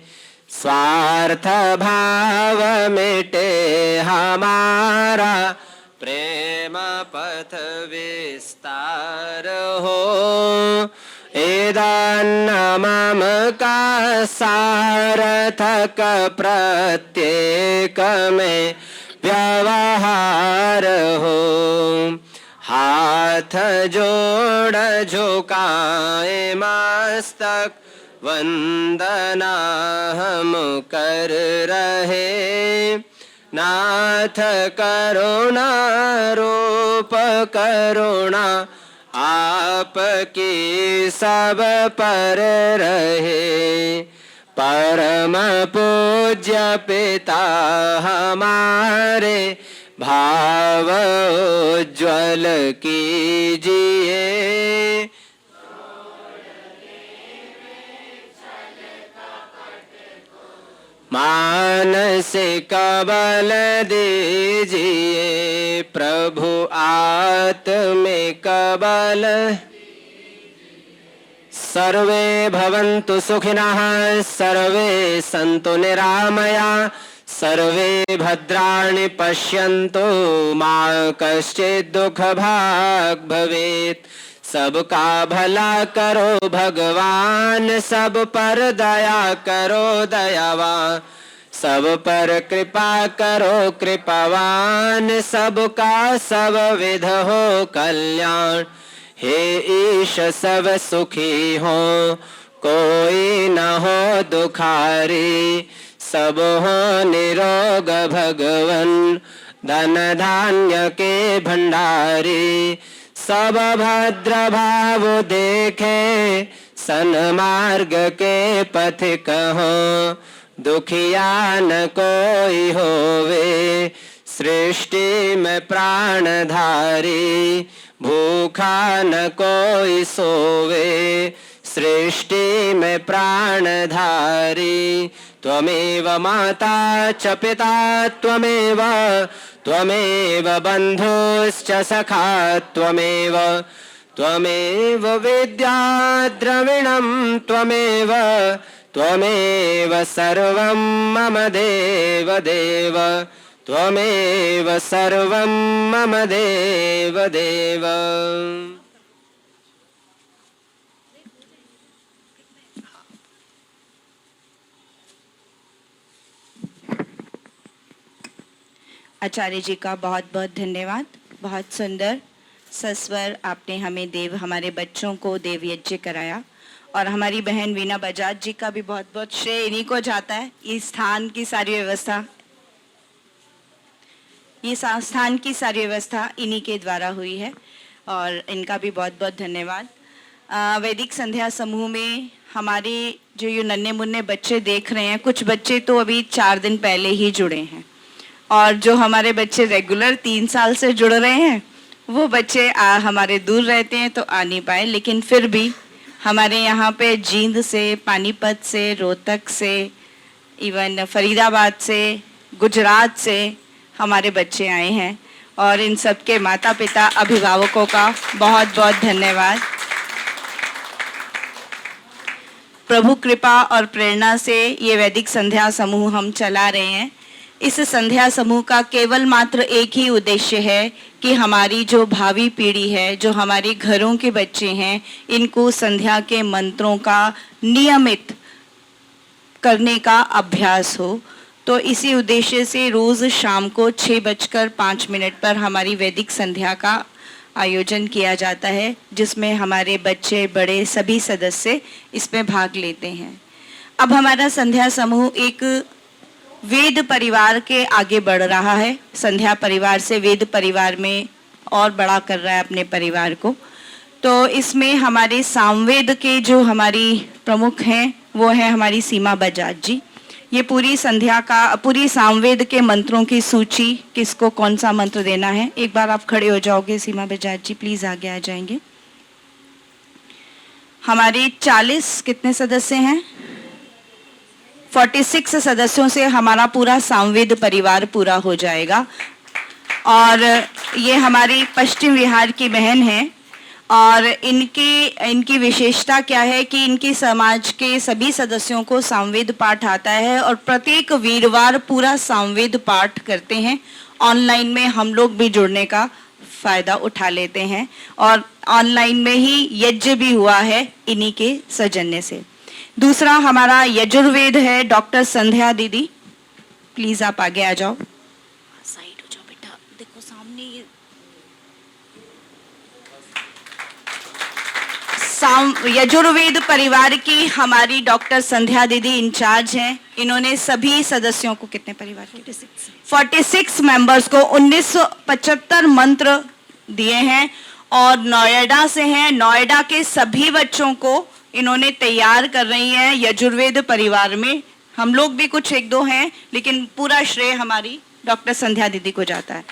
स्वार्थ भाव मिटे हमारा, प्रेम पथ विस्तार हो। एदान्न मम का सारथक प्रत्येक में व्यवहार हो। हाथ जोड़ झुकाए मस्तक, वंदना हम कर रहे। नाथ करुणा रूप करुणा आपकी सब पर रहे। परम पूज्य पिता हमारे, भाव उज्ज्वल कीजिए। मानसिक बल दीजिए प्रभु, आत्मिक बल। सर्वे भवन्तु सुखिनः, सर्वे सन्तु निरामया, सर्वे भद्राणि पश्यन्तु, मा कश्चित् दुःख भाग् भवेत्। सबका भला करो भगवान, सब पर दया करो दयावान, सब पर कृपा करो कृपावान, सबका सब विध हो कल्याण। हे ईश सब सुखी हो, कोई न हो दुखारी, सब हो निरोग भगवन, धन धान्य के भंडारी। सब भद्र भाव देखे, सन्मार्ग के पथिक हो, दुखिया न कोई होवे, सृष्टि में प्राणधारी। भूखा न कोई सोवे, सृष्टि में प्राणधारी। त्वमेव माता च पिता त्वमेव, त्वमेव बन्धुश्च सखा त्वमेव, त्वमेव विद्या द्रविणं त्वमेव, त्वमेव सर्वं मम देव देव, त्वमेव सर्वं मम देव देव। आचार्य जी का बहुत बहुत धन्यवाद। बहुत सुंदर सस्वर आपने हमें देव, हमारे बच्चों को देव यज्ञ कराया। और हमारी बहन वीना बजाज जी का भी बहुत बहुत श्रेय इन्हीं को जाता है। इस स्थान की सारी व्यवस्था, ये संस्थान की सारी व्यवस्था इन्हीं के द्वारा हुई है और इनका भी बहुत बहुत धन्यवाद। वैदिक संध्या समूह में हमारे जो ये नन्हे मुन्ने बच्चे देख रहे हैं, कुछ बच्चे तो अभी 4 दिन पहले ही जुड़े हैं और जो हमारे बच्चे रेगुलर 3 साल से जुड़ रहे हैं वो बच्चे हमारे दूर रहते हैं तो आ नहीं पाए, लेकिन फिर भी हमारे यहाँ पे जींद से, पानीपत से, रोहतक से, इवन फरीदाबाद से, गुजरात से हमारे बच्चे आए हैं और इन सब के माता पिता अभिभावकों का बहुत बहुत धन्यवाद। प्रभु कृपा और प्रेरणा से ये वैदिक संध्या समूह हम चला रहे हैं। इस संध्या समूह का केवल मात्र एक ही उद्देश्य है कि हमारी जो भावी पीढ़ी है, जो हमारे घरों के बच्चे हैं, इनको संध्या के मंत्रों का नियमित करने का अभ्यास हो। तो इसी उद्देश्य से रोज़ शाम को 6:05 पर हमारी वैदिक संध्या का आयोजन किया जाता है, जिसमें हमारे बच्चे बड़े सभी सदस्य इसमें भाग लेते हैं। अब हमारा संध्या समूह एक वेद परिवार के आगे बढ़ रहा है। संध्या परिवार से वेद परिवार में और बड़ा कर रहा है अपने परिवार को। तो इसमें हमारे सामवेद के जो हमारी प्रमुख हैं वो है हमारी सीमा बजाज जी। ये पूरी संध्या का, पूरी सामवेद के मंत्रों की सूची, किसको कौन सा मंत्र देना है, एक बार आप खड़े हो जाओगे सीमा बजाज जी, प्लीज आगे आ जाएंगे। हमारे 40 कितने सदस्य हैं, 46 सदस्यों से हमारा पूरा सामवेद परिवार पूरा हो जाएगा। और ये हमारी पश्चिम विहार की बहन है। और इनकी विशेषता क्या है कि इनकी समाज के सभी सदस्यों को सामवेद पाठ आता है और प्रत्येक वीरवार पूरा सामवेद पाठ करते हैं। ऑनलाइन में हम लोग भी जुड़ने का फ़ायदा उठा लेते हैं और ऑनलाइन में ही यज्ञ भी हुआ है इन्हीं के सौजन्य से। दूसरा हमारा यजुर्वेद है, डॉक्टर संध्या दीदी, प्लीज़ आप आगे आ जाओ, साइड हो जाओ बेटा, देखो सामने ये यजुर्वेद परिवार की हमारी डॉक्टर संध्या दीदी इंचार्ज हैं। इन्होंने सभी सदस्यों को, कितने परिवार के 46 मेंबर्स को 1975 मंत्र दिए हैं और नोएडा से हैं। नोएडा के सभी बच्चों को इन्होंने तैयार कर रही हैं यजुर्वेद परिवार में। हम लोग भी कुछ एक दो हैं, लेकिन पूरा श्रेय हमारी डॉक्टर संध्या दीदी को जाता है।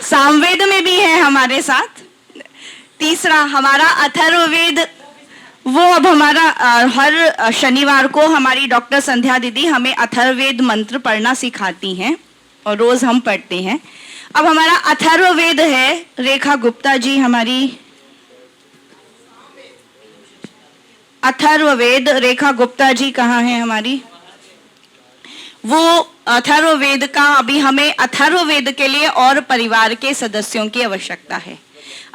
सामवेद में भी है हमारे साथ। तीसरा हमारा अथर्ववेद, वो अब हमारा हर शनिवार को हमारी डॉक्टर संध्या दीदी हमें अथर्ववेद मंत्र पढ़ना सिखाती हैं और रोज हम पढ़ते हैं। अब हमारा अथर्ववेद है, रेखा गुप्ता जी हमारी अथर्ववेद, रेखा गुप्ता जी कहाँ हैं हमारी, वो अथर्ववेद का अभी हमें अथर्ववेद के लिए और परिवार के सदस्यों की आवश्यकता है।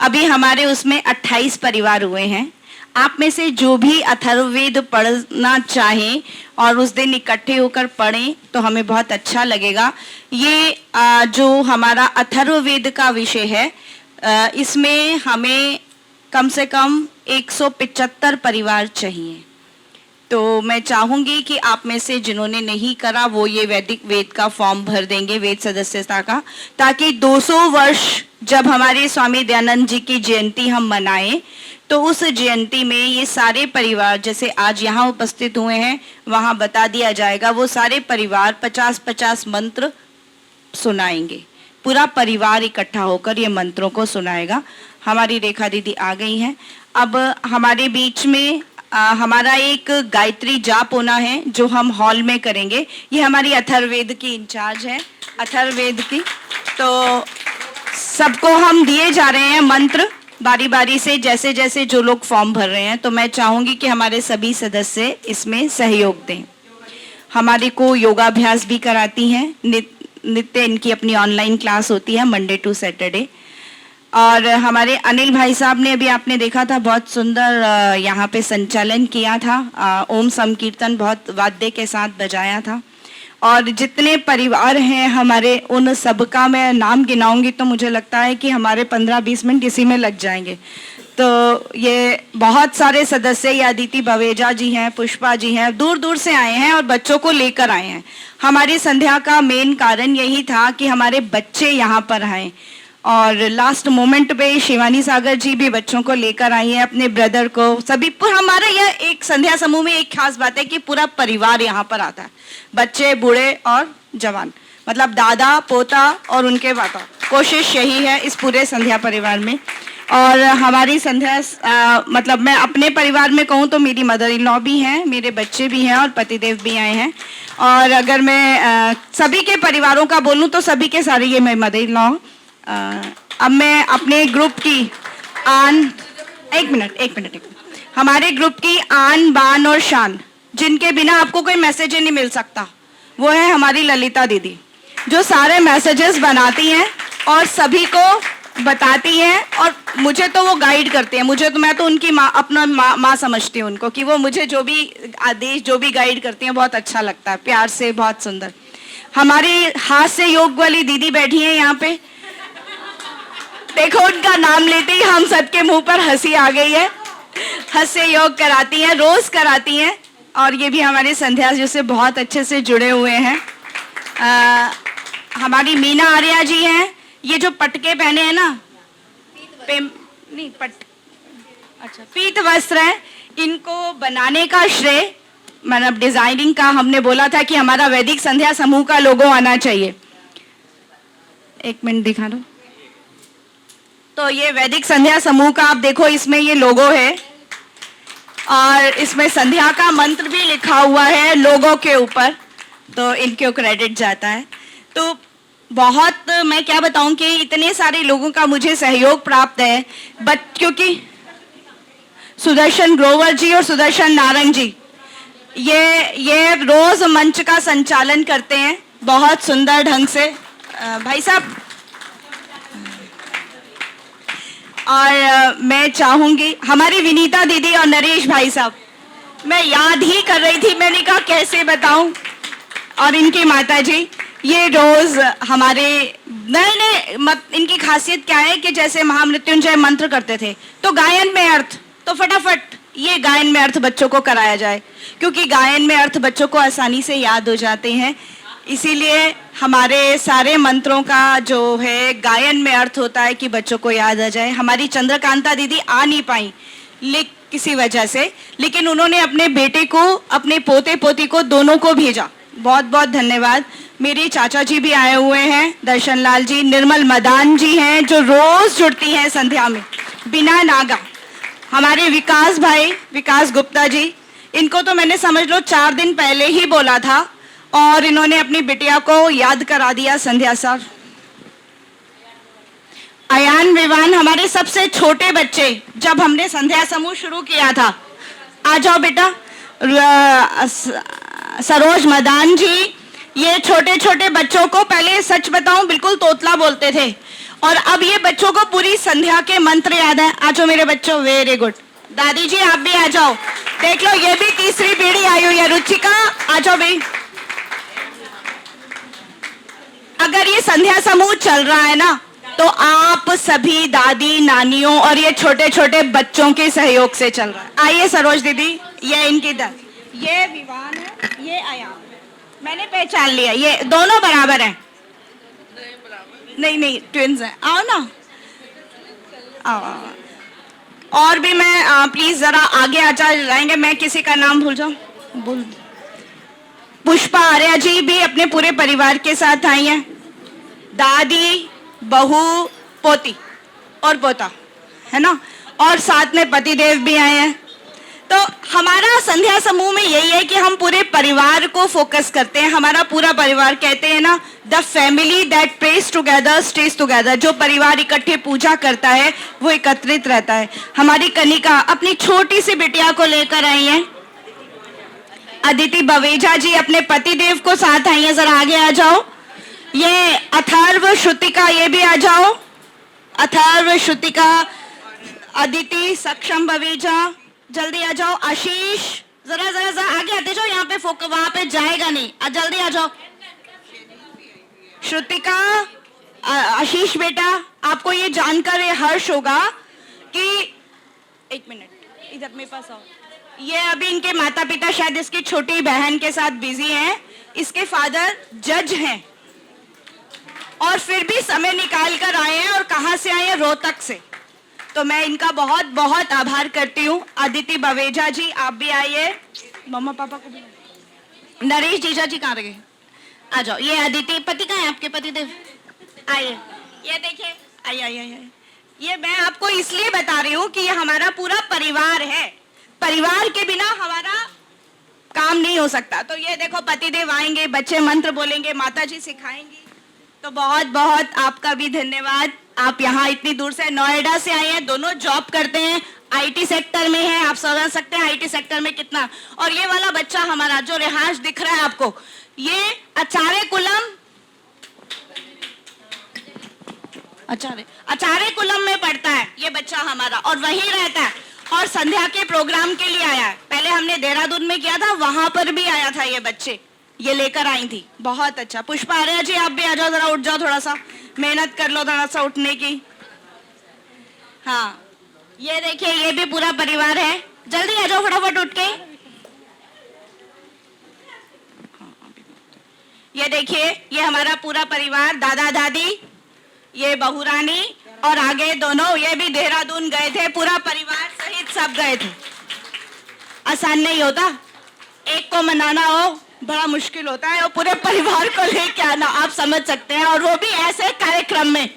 अभी हमारे उसमें 28 परिवार हुए हैं। आप में से जो भी अथर्ववेद पढ़ना चाहें और उस दिन इकट्ठे होकर पढ़ें तो हमें बहुत अच्छा लगेगा। ये जो हमारा अथर्ववेद का विषय है, इसमें हमें कम से कम 175 परिवार चाहिए। तो मैं चाहूँगी कि आप में से जिन्होंने नहीं करा वो ये वैदिक वेद का फॉर्म भर देंगे, वेद सदस्यता का, ताकि 200 वर्ष जब हमारे स्वामी दयानंद जी की जयंती हम मनाएं तो उस जयंती में ये सारे परिवार जैसे आज यहाँ उपस्थित हुए हैं, वहाँ बता दिया जाएगा, वो सारे परिवार 50-50 मंत्र सुनाएंगे। पूरा परिवार इकट्ठा होकर ये मंत्रों को सुनाएगा। हमारी रेखा दीदी आ गई हैं। अब हमारे बीच में हमारा एक गायत्री जाप होना है जो हम हॉल में करेंगे। ये हमारी अथर्ववेद की इंचार्ज है, अथर्ववेद की। तो सबको हम दिए जा रहे हैं मंत्र बारी बारी से, जैसे जैसे जो लोग फॉर्म भर रहे हैं। तो मैं चाहूँगी कि हमारे सभी सदस्य इसमें सहयोग दें। हमारे को योगाभ्यास भी कराती हैं, नित्य इनकी अपनी ऑनलाइन क्लास होती है मंडे टू सैटरडे। और हमारे अनिल भाई साहब ने अभी आपने देखा था बहुत सुंदर यहाँ पे संचालन किया था, ओम संकीर्तन बहुत वाद्य के साथ बजाया था। और जितने परिवार हैं हमारे, उन सब का मैं नाम गिनाऊंगी तो मुझे लगता है कि हमारे 15-20 मिनट इसी में लग जाएंगे। तो ये बहुत सारे सदस्य, ये अदिति बवेजा जी हैं, पुष्पा जी हैं, दूर दूर से आए हैं और बच्चों को लेकर आए हैं। हमारी संध्या का मेन कारण यही था कि हमारे बच्चे यहाँ पर आए और लास्ट मोमेंट पे शिवानी सागर जी भी बच्चों को लेकर आई हैं, अपने ब्रदर को, सभी। हमारे यह एक संध्या समूह में एक खास बात है कि पूरा परिवार यहाँ पर आता है, बच्चे, बूढ़े और जवान, मतलब दादा, पोता और उनके वाता। कोशिश यही है इस पूरे संध्या परिवार में। और हमारी संध्या मतलब मैं अपने परिवार में कहूँ तो मेरी मदर इन लॉ भी हैं, मेरे बच्चे भी हैं और पतिदेव भी आए हैं। और अगर मैं सभी के परिवारों का बोलूँ तो सभी के सारे ये मेरे मदर इन लॉ। अब मैं अपने ग्रुप की एक मिनट हमारे ग्रुप की आन, बान और शान, जिनके बिना आपको कोई मैसेज ही नहीं मिल सकता, वो है हमारी ललिता दीदी, जो सारे मैसेजेस बनाती हैं और सभी को बताती हैं। और मुझे तो वो गाइड करते हैं, मैं तो उनकी माँ, अपना माँ समझती हूँ उनको, कि वो मुझे जो भी आदेश, जो भी गाइड करती हैं बहुत अच्छा लगता है, प्यार से, बहुत सुंदर। हमारी हाथ से योग वाली दीदी बैठी हैं यहाँ पे, देखो उनका नाम लेते ही हम सबके मुंह पर हंसी आ गई है। हंस से योग कराती हैं, रोज कराती हैं। और ये भी हमारे संध्या जी से बहुत अच्छे से जुड़े हुए हैं। हमारी मीना आर्या जी हैं, ये जो पटके पहने हैं ना, पीत वस्त्र है, इनको बनाने का श्रेय, मतलब डिजाइनिंग का, हमने बोला था कि हमारा वैदिक संध्या समूह का लोगो आना चाहिए। एक मिनट दिखा दो। तो ये वैदिक संध्या समूह का आप देखो, इसमें ये लोगो है और इसमें संध्या का मंत्र भी लिखा हुआ है लोगो के ऊपर, तो इनके क्रेडिट जाता है। तो बहुत मैं क्या बताऊं कि इतने सारे लोगों का मुझे सहयोग प्राप्त है, क्योंकि सुदर्शन ग्रोवर जी और सुदर्शन नारंग जी ये रोज मंच का संचालन करते हैं बहुत सुंदर ढंग से। भाई साहब, और मैं चाहूंगी हमारी विनीता दीदी और नरेश भाई साहब, मैं याद ही कर रही थी, मैंने कहा कैसे बताऊं, और इनकी माता जी ये रोज हमारे नए इनकी खासियत क्या है कि जैसे महामृत्युंजय मंत्र करते थे तो गायन में अर्थ, तो फटाफट ये गायन में अर्थ बच्चों को कराया जाए, क्योंकि गायन में अर्थ बच्चों को आसानी से याद हो जाते हैं। इसीलिए हमारे सारे मंत्रों का जो है गायन में अर्थ होता है कि बच्चों को याद आ जाए। हमारी चंद्रकांता दीदी आ नहीं पाई किसी वजह से, लेकिन उन्होंने अपने बेटे को, अपने पोते पोती को, दोनों को भेजा। बहुत बहुत धन्यवाद। मेरे चाचा जी भी आए हुए हैं, दर्शन लाल जी, निर्मल मदान जी हैं जो रोज जुड़ती हैं संध्या में बिना नागा। हमारे विकास भाई, विकास गुप्ता जी, इनको तो मैंने समझ लो 4 दिन पहले ही बोला था और इन्होंने अपनी बिटिया को याद करा दिया संध्या सर। अयान विवान, हमारे सबसे छोटे बच्चे, जब हमने संध्या समूह शुरू किया था, आ जाओ बेटा। सरोज मदान जी, ये छोटे छोटे बच्चों को पहले सच बताऊं बिल्कुल तोतला बोलते थे, और अब ये बच्चों को पूरी संध्या के मंत्र याद है। आ जाओ मेरे बच्चों, वेरी गुड। दादी जी आप भी आ जाओ, देख लो ये भी तीसरी पीढ़ी आई हुई है। रुचिका आ जाओ भाई। अगर ये संध्या समूह चल रहा है ना तो आप सभी दादी नानियों और ये छोटे छोटे बच्चों के सहयोग से चल रहा है। आइए सरोज दीदी, ये इनकी ये विवान है, ये आयाम, मैंने पहचान लिया, ये दोनों बराबर हैं। नहीं ट्विंस हैं। आओ ना, आओ। और भी मैं प्लीज जरा आगे आ जाएंगे, मैं किसी का नाम भूल जाऊं। पुष्पा आर्या जी भी अपने पूरे परिवार के साथ आई हैं, दादी, बहू, पोती और पोता, है ना, और साथ में पतिदेव भी आए हैं। तो हमारा संध्या समूह में यही है कि हम पूरे परिवार को फोकस करते हैं। हमारा पूरा परिवार, कहते हैं ना, the family that praise together stage together. जो परिवार इकट्ठे पूजा करता है वो एकत्रित रहता है। हमारी कनिका अपनी छोटी सी बिटिया को लेकर आई है। अदिति बवेजा जी अपने पतिदेव को साथ आई है, जरा आगे आ जाओ। ये अथर्व श्रुतिका, ये भी आ जाओ। अथर्व, श्रुतिका, अदिति, सक्षम बवेजा, जल्दी आ जाओ। आशीष, जरा जरा जरा आगे आते जाओ, यहाँ पे वहां पे जाएगा नहीं, जल्दी आ जाओ। श्रुतिका, आशीष बेटा, आपको ये जानकर हर्ष होगा कि, एक मिनट इधर मेरे पास आओ। ये अभी इनके माता पिता शायद इसकी छोटी बहन के साथ बिजी हैं। इसके फादर जज हैं और फिर भी समय निकाल कर आए हैं, और कहाँ से आए हैं? रोहतक से। तो मैं इनका बहुत बहुत आभार करती हूँ। अदिति बवेजा जी आप भी आइए, मम्मा पापा को भी। नरेश जीजा जी कहाँ रहे? आ जाओ। ये अदिति, पति कहाँ है आपके? पतिदेव आइए, ये देखिए, आइए आइए आइए। ये मैं आपको इसलिए बता रही हूँ कि ये हमारा पूरा परिवार है। परिवार के बिना हमारा काम नहीं हो सकता। तो ये देखो, पतिदेव आएंगे, बच्चे मंत्र बोलेंगे, माता जी सिखाएंगी। तो बहुत बहुत आपका भी धन्यवाद। आप यहाँ इतनी दूर से, नोएडा से आए हैं, दोनों जॉब करते हैं, आईटी सेक्टर में है। आप समझ सकते हैं आईटी सेक्टर में कितना। और ये वाला बच्चा हमारा जो रिहाश दिख रहा है आपको, ये अचारे कुलम में पढ़ता है ये बच्चा हमारा, और वहीं रहता है, और संध्या के प्रोग्राम के लिए आया है। पहले हमने देहरादून में किया था, वहां पर भी आया था ये बच्चे, ये लेकर आई थी। बहुत अच्छा। पुष्पा आर्या जी आप भी आ जाओ, जरा उठ जाओ, थोड़ा सा मेहनत कर लो थोड़ा सा उठने की। हाँ, ये देखिए, ये भी पूरा परिवार है। जल्दी आ जाओ फटाफट उठ के। ये देखिए, ये हमारा पूरा परिवार, दादा दादी, ये बहू रानी, और आगे दोनों, ये भी देहरादून गए थे, पूरा परिवार सहित सब गए थे। आसान नहीं होता, एक को मनाना हो बड़ा मुश्किल होता है, और पूरे परिवार को लेके आना, आप समझ सकते हैं। और वो भी ऐसे कार्यक्रम में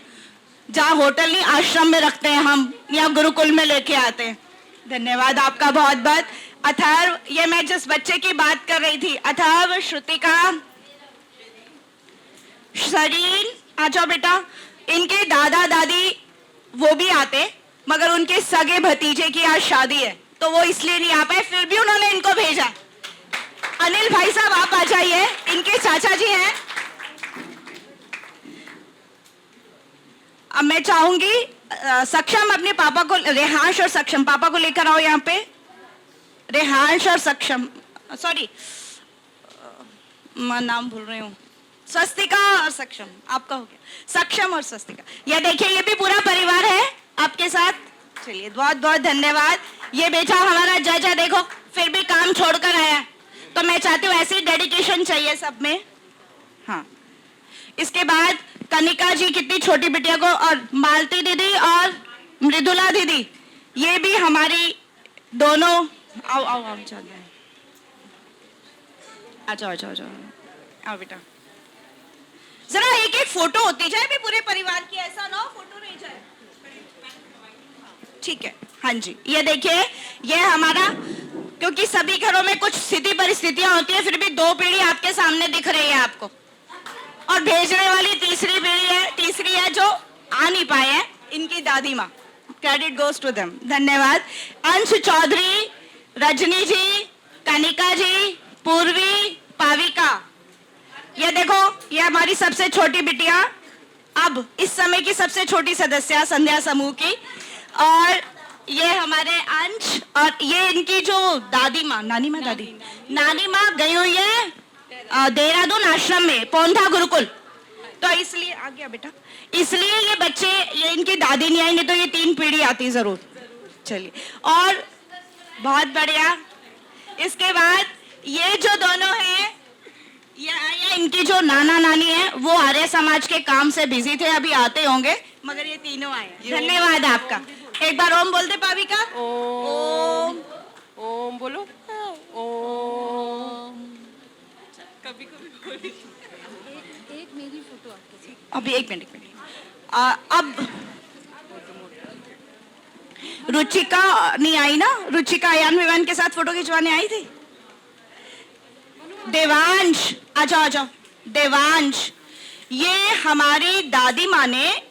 जहाँ होटल नहीं, आश्रम में रखते हैं हम, या गुरुकुल में लेके आते हैं। धन्यवाद आपका बहुत बहुत। अथर्व, ये मैं जिस बच्चे की बात कर रही थी, अथर्व, श्रुतिका, शरीन, आ जाओ बेटा। इनके दादा दादी वो भी आते, मगर उनके सगे भतीजे की आज शादी है तो वो इसलिए नहीं आ पाए, फिर भी उन्होंने इनको भेजा। अनिल भाई साहब आप आ जाइए, इनके चाचा जी हैं। अब मैं चाहूंगी सक्षम अपने पापा को, रेहांश और सक्षम पापा को लेकर आओ यहाँ पे। रेहांश और सक्षम, सॉरी मैं नाम भूल रही हूँ, स्वस्तिका और सक्षम, आपका हो गया सक्षम और स्वस्तिका। ये देखिए ये भी पूरा परिवार है आपके साथ। चलिए बहुत बहुत धन्यवाद। ये बेटा हमारा जज है, देखो फिर भी काम छोड़कर आया, तो मैं चाहती हूँ ऐसी डेडिकेशन चाहिए सब में। हाँ, इसके बाद कनिका जी कितनी छोटी बिटिया को, और मालती दीदी और मृदुला दीदी, ये भी हमारी दोनों, आओ आओ आओ चलो, आ जाओ आ जाओ आ जाओ, आओ बेटा। जरा एक एक फोटो होती जाए भी पूरे परिवार की, ऐसा ना हो फोटो नहीं जाए। ठीक है, हाँ जी। ये देखिए ये हमारा, क्योंकि सभी घरों में कुछ स्थिति परिस्थितियां होती है, फिर भी 2 पीढ़ी आपके सामने दिख रही है आपको, और भेजने वाली तीसरी है जो आ नहीं पाए हैं, इनकी दादी माँ। क्रेडिट गोज टू देम, धन्यवाद। अंश चौधरी, रजनी जी, कनिका जी, पूर्वी, पाविका। ये देखो ये हमारी सबसे छोटी बिटिया, अब इस समय की सबसे छोटी सदस्य संध्या समूह की, और ये हमारे अंश, और ये इनकी जो दादी माँ, नानी माँ गई हुई है देहरादून आश्रम में, पौंधा गुरुकुल, तो इसलिए आ गया बेटा, इसलिए ये बच्चे, ये इनकी दादी नहीं आई, नहीं तो ये 3 पीढ़ी आती जरूर। चलिए, और बहुत बढ़िया। इसके बाद ये जो दोनों हैं, ये इनकी जो नाना नानी है, वो आर्य समाज के काम से बिजी थे, अभी आते होंगे, मगर ये तीनों आए। धन्यवाद आपका। एक बार ओम बोल दे पाविका। ओम ओम बोलो। ओम। कभी कभी एक मेरी फोटो आपके साथ। अभी एक मिनट अब रुचिका नहीं आई ना, रुचिका अयान विवान के साथ फोटो खिंचवाने आई थी। देवांश, आ जाओ। देवांश, ये हमारी दादी माँ ने,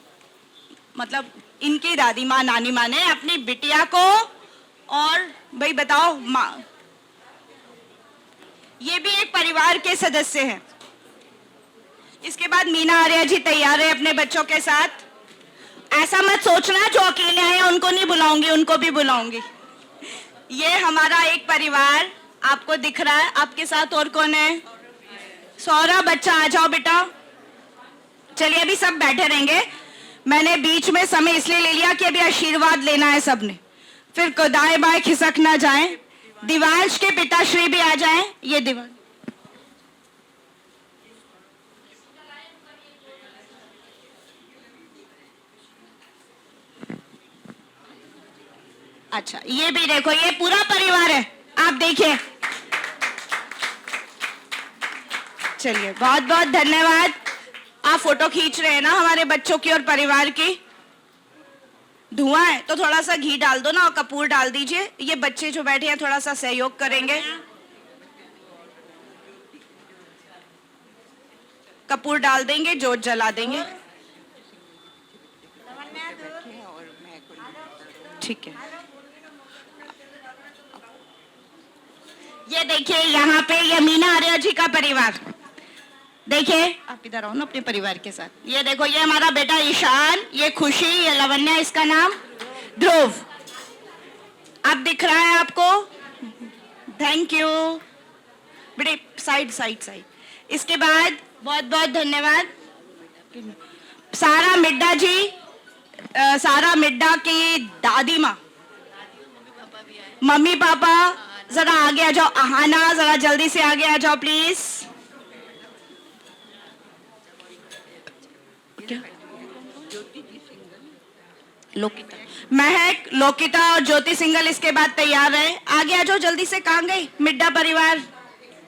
मतलब इनकी दादी माँ, नानी माँ ने अपनी बिटिया को, और भाई बताओ माँ, ये भी एक परिवार के सदस्य हैं। इसके बाद मीना आर्या जी तैयार है अपने बच्चों के साथ। ऐसा मत सोचना जो अकेले आए उनको नहीं बुलाऊंगी, उनको भी बुलाऊंगी। ये हमारा एक परिवार आपको दिख रहा है। आपके साथ और कौन है? सौरभ, बच्चा आ जाओ बेटा। चलिए अभी सब बैठे रहेंगे, मैंने बीच में समय इसलिए ले लिया कि अभी आशीर्वाद लेना है सबने, फिर दाएं बाएं खिसक ना जाए। दिवांश के पिताश्री भी आ जाएं। ये दिवांश, अच्छा ये भी देखो, ये पूरा परिवार है, आप देखिए। चलिए बहुत बहुत धन्यवाद। आप फोटो खींच रहे हैं ना हमारे बच्चों की और परिवार की। धुआं है तो थोड़ा सा घी डाल दो ना, और कपूर डाल दीजिए। ये बच्चे जो बैठे हैं थोड़ा सा सहयोग करेंगे, कपूर डाल देंगे, जोत जला देंगे। ठीक है, ये देखिए यहाँ पे यमीना आर्या जी का परिवार। देखिए आप इधर आओ ना अपने परिवार के साथ। ये देखो, ये हमारा बेटा ईशान, ये खुशी, ये लवन्या, इसका नाम ध्रुव। अब दिख रहा है आपको? थैंक यू बेटे। Side side side. इसके बाद बहुत बहुत धन्यवाद सारा मिड्डा जी, सारा मिड्डा की दादी माँ, मम्मी पापा जरा आगे आ जाओ। आहाना जरा जल्दी से आगे आ जाओ प्लीज। लोकिता, महक, लोकिता और ज्योति सिंगल इसके बाद तैयार है। आगे आ जाओ जल्दी से। कहाँ गई मिड्डा परिवार?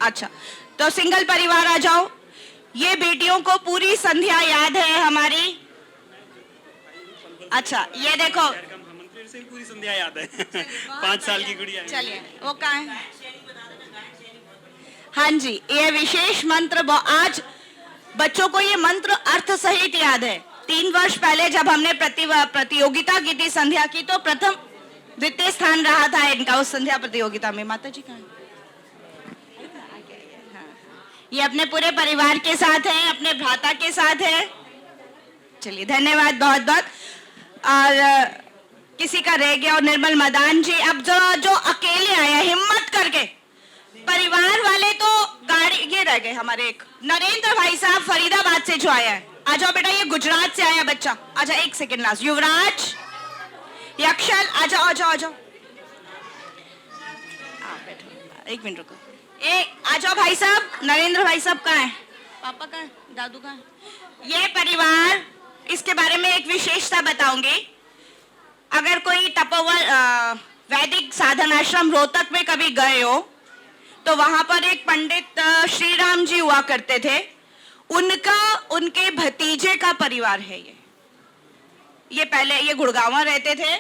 अच्छा तो सिंगल परिवार आ जाओ। ये बेटियों को पूरी संध्या याद है हमारी। अच्छा ये देखो, से पूरी संध्या याद है। 5 साल की गुड़िया है। चलिए वो कहाँ है? हाँ जी, ये विशेष मंत्र आज बच्चों को ये मंत्र अर्थ सहित याद है। 3 वर्ष पहले जब हमने प्रतियोगिता की थी संध्या की, तो प्रथम द्वितीय स्थान रहा था इनका उस संध्या प्रतियोगिता में। माता जी कहाँ? ये अपने पूरे परिवार के साथ है, अपने भ्राता के साथ है। चलिए धन्यवाद बहुत बहुत। और किसी का रह गया, और निर्मल मदान जी अब जो अकेले आया हिम्मत करके, परिवार वाले तो गाड़ी ये रह गए हमारे। एक नरेंद्र भाई साहब फरीदाबाद से जो आया है, आ जाओ बेटा, ये गुजरात से आया बच्चा, आजा। 1 सेकंड लास्ट, युवराज यक्षल आ जाओ आ जाओ आ जाओ। बैठो 1 मिनट रुको। आ जाओ भाई साहब, नरेंद्र भाई साहब कहाँ है? पापा कहाँ है? दादू कहाँ है? ये परिवार, इसके बारे में एक विशेषता बताऊंगी। अगर कोई तपोवन वैदिक साधन आश्रम रोहतक में कभी गए हो, तो वहां पर एक पंडित श्री राम जी हुआ करते थे। उनके भतीजे का परिवार है ये पहले ये गुड़गांव रहते थे,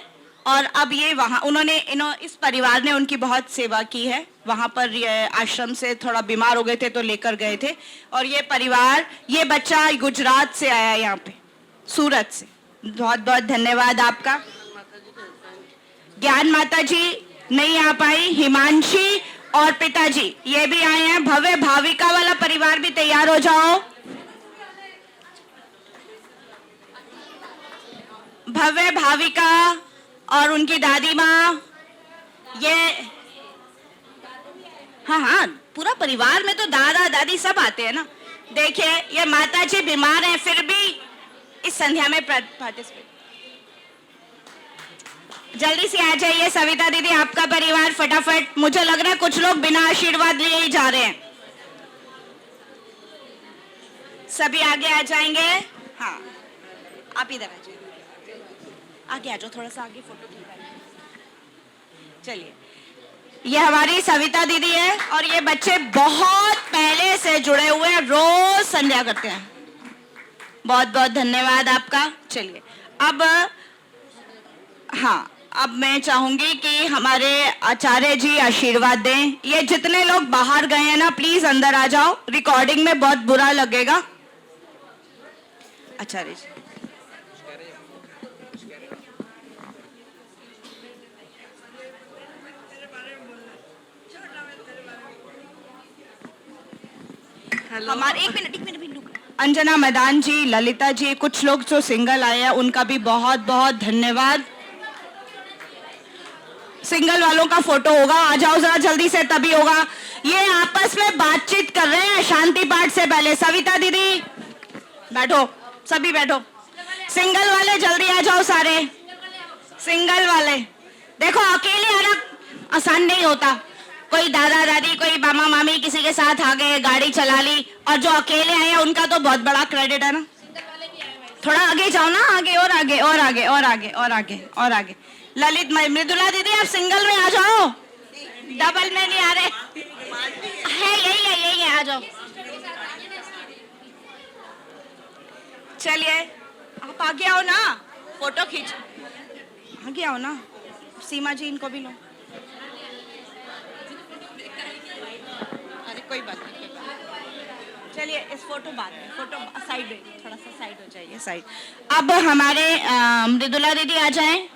और अब ये वहां इस परिवार ने उनकी बहुत सेवा की है। वहां पर ये आश्रम से थोड़ा बीमार हो गए थे तो लेकर गए थे, और ये परिवार, ये बच्चा गुजरात से आया, यहाँ पे सूरत से। बहुत बहुत धन्यवाद आपका। ज्ञान माता जी नहीं आ पाई, हिमांशी और पिताजी ये भी आए हैं। भव्य भाविका वाला परिवार भी तैयार हो जाओ। भव्य भाविका और उनकी दादी माँ, ये हाँ, पूरा परिवार में तो दादा दादी सब आते हैं ना। देखिए ये माता जी बीमार हैं, फिर भी इस संध्या में पार्टिसिपेट। जल्दी से आ जाइए सविता दीदी, आपका परिवार फटाफट। मुझे लग रहा है कुछ लोग बिना आशीर्वाद लिए ही जा रहे हैं। सभी आगे आ जाएंगे। हाँ, आप इधर आ जाइए, आगे आ जाओ, थोड़ा सा आगे फोटो खिंचवाइए। चलिए, ये हमारी सविता दीदी है, और ये बच्चे बहुत पहले से जुड़े हुए हैं, रोज संध्या करते हैं। बहुत बहुत धन्यवाद आपका। चलिए अब हाँ, अब मैं चाहूंगी कि हमारे आचार्य जी आशीर्वाद दें। ये जितने लोग बाहर गए हैं ना, प्लीज अंदर आ जाओ, रिकॉर्डिंग में बहुत बुरा लगेगा। आचार्य जी हमारे एक मिनट अंजना मैदान जी, ललिता जी, कुछ लोग जो सिंगल आए हैं उनका भी बहुत बहुत धन्यवाद। सिंगल वालों का फोटो होगा, आ जाओ जरा जल्दी से, तभी होगा। ये आपस में बातचीत कर रहे हैं शांति पाठ से पहले। सविता दीदी बैठो, सभी बैठो। सिंगल वाले जल्दी आ जाओ सारे। सिंगल वाले देखो, अकेले आना आसान नहीं होता। कोई दादा दादी, कोई मामा मामी किसी के साथ आ गए, गाड़ी चला ली, और जो अकेले आए हैं उनका तो बहुत बड़ा क्रेडिट है ना। थोड़ा आगे जाओ ना, आगे और आगे और आगे और आगे और आगे और आगे। ललित मृदुला दीदी आप सिंगल में आ जाओ, डबल में नहीं आ रहे है। यही है, आ जाओ। चलिए आप आगे आओ ना, फोटो खींच, आगे आओ ना। सीमा जी इनको भी लो। अरे कोई बात नहीं, चलिए इस फोटो बाद में, फोटो साइड में, थोड़ा सा साइड हो जाइए, साइड। अब हमारे मृदुला दीदी आ जाएं।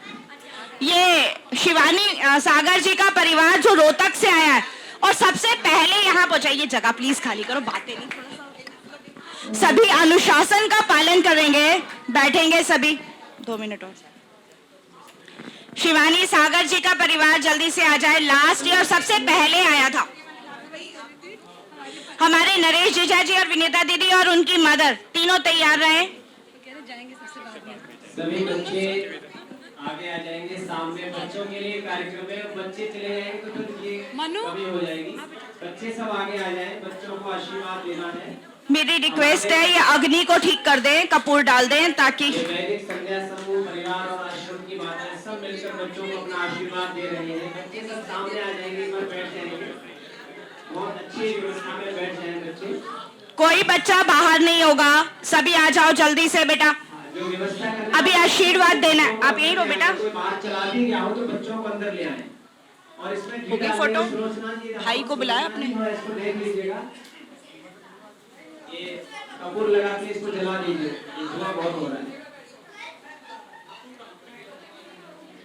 ये शिवानी सागर जी का परिवार जो रोहतक से आया है, और सबसे पहले यहाँ पहुंचाइए। जगह प्लीज खाली करो, बातें नहीं, थोड़ा सा सभी अनुशासन का पालन करेंगे, बैठेंगे सभी। 2 मिनट और। शिवानी सागर जी का परिवार जल्दी से आ जाए। लास्ट ईयर सबसे पहले आया था। हमारे नरेश जीजा जी और विनीता दीदी और उनकी मदर तीनों तैयार रहे। सभी बच्चे आगे आ जाएंगे। सामने बच्चों के लिए कार्यक्रम है, बच्चे चले जाएंगे तो फिर ये कमी हो जाएगी। बच्चे सब आगे आ जाएं, बच्चों को आशीर्वाद देना है। मेरी रिक्वेस्ट है, ये अग्नि को ठीक कर दें, कपूर डाल दें, ताकि वैदिक संध्या समूह परिवार और आश्रम की माताएं सब मिलकर बच्चों को अपना आशीर्वाद दे रही है। बच्चे सब सामने आ जाएंगे, एक बार बैठ जाएंगे। बहुत अच्छी व्यवस्था में बैठ जाएं बच्चे। कोई बच्चा बाहर नहीं होगा, सभी आ जाओ जल्दी से बेटा। अभी आशीर्वाद देना है, आप यही रहो बेटा। बाहर चला भी गया हो तो बच्चों को अंदर ले आए। और इसमें फोटो भाई को बुलाया आपने। इसको देख लीजिएगा। ये कपूर लगा के इसको जला दीजिए, ये धुआं बहुत हो रहा है।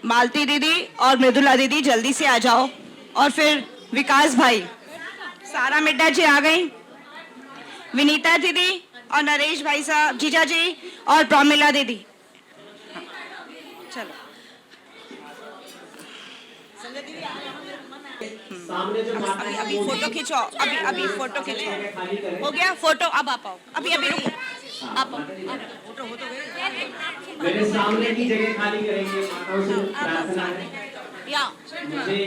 मालती दीदी और मृदुला दीदी जल्दी से आ जाओ। और फिर विकास भाई, सारा मिड्डा जी आ गई, विनीता दीदी और नरेश भाई साहब, जीजा जी और प्रमिला दीदी। चलो सामने जो माता अभी है अभी फोटो खींचो, अभी फोटो खींचो। हो गया फोटो, अब आप आओ, अभी रुको, आप आओ। मेरे सामने की जगह खाली करेंगे, माताओं से प्रार्थना है। या मुझे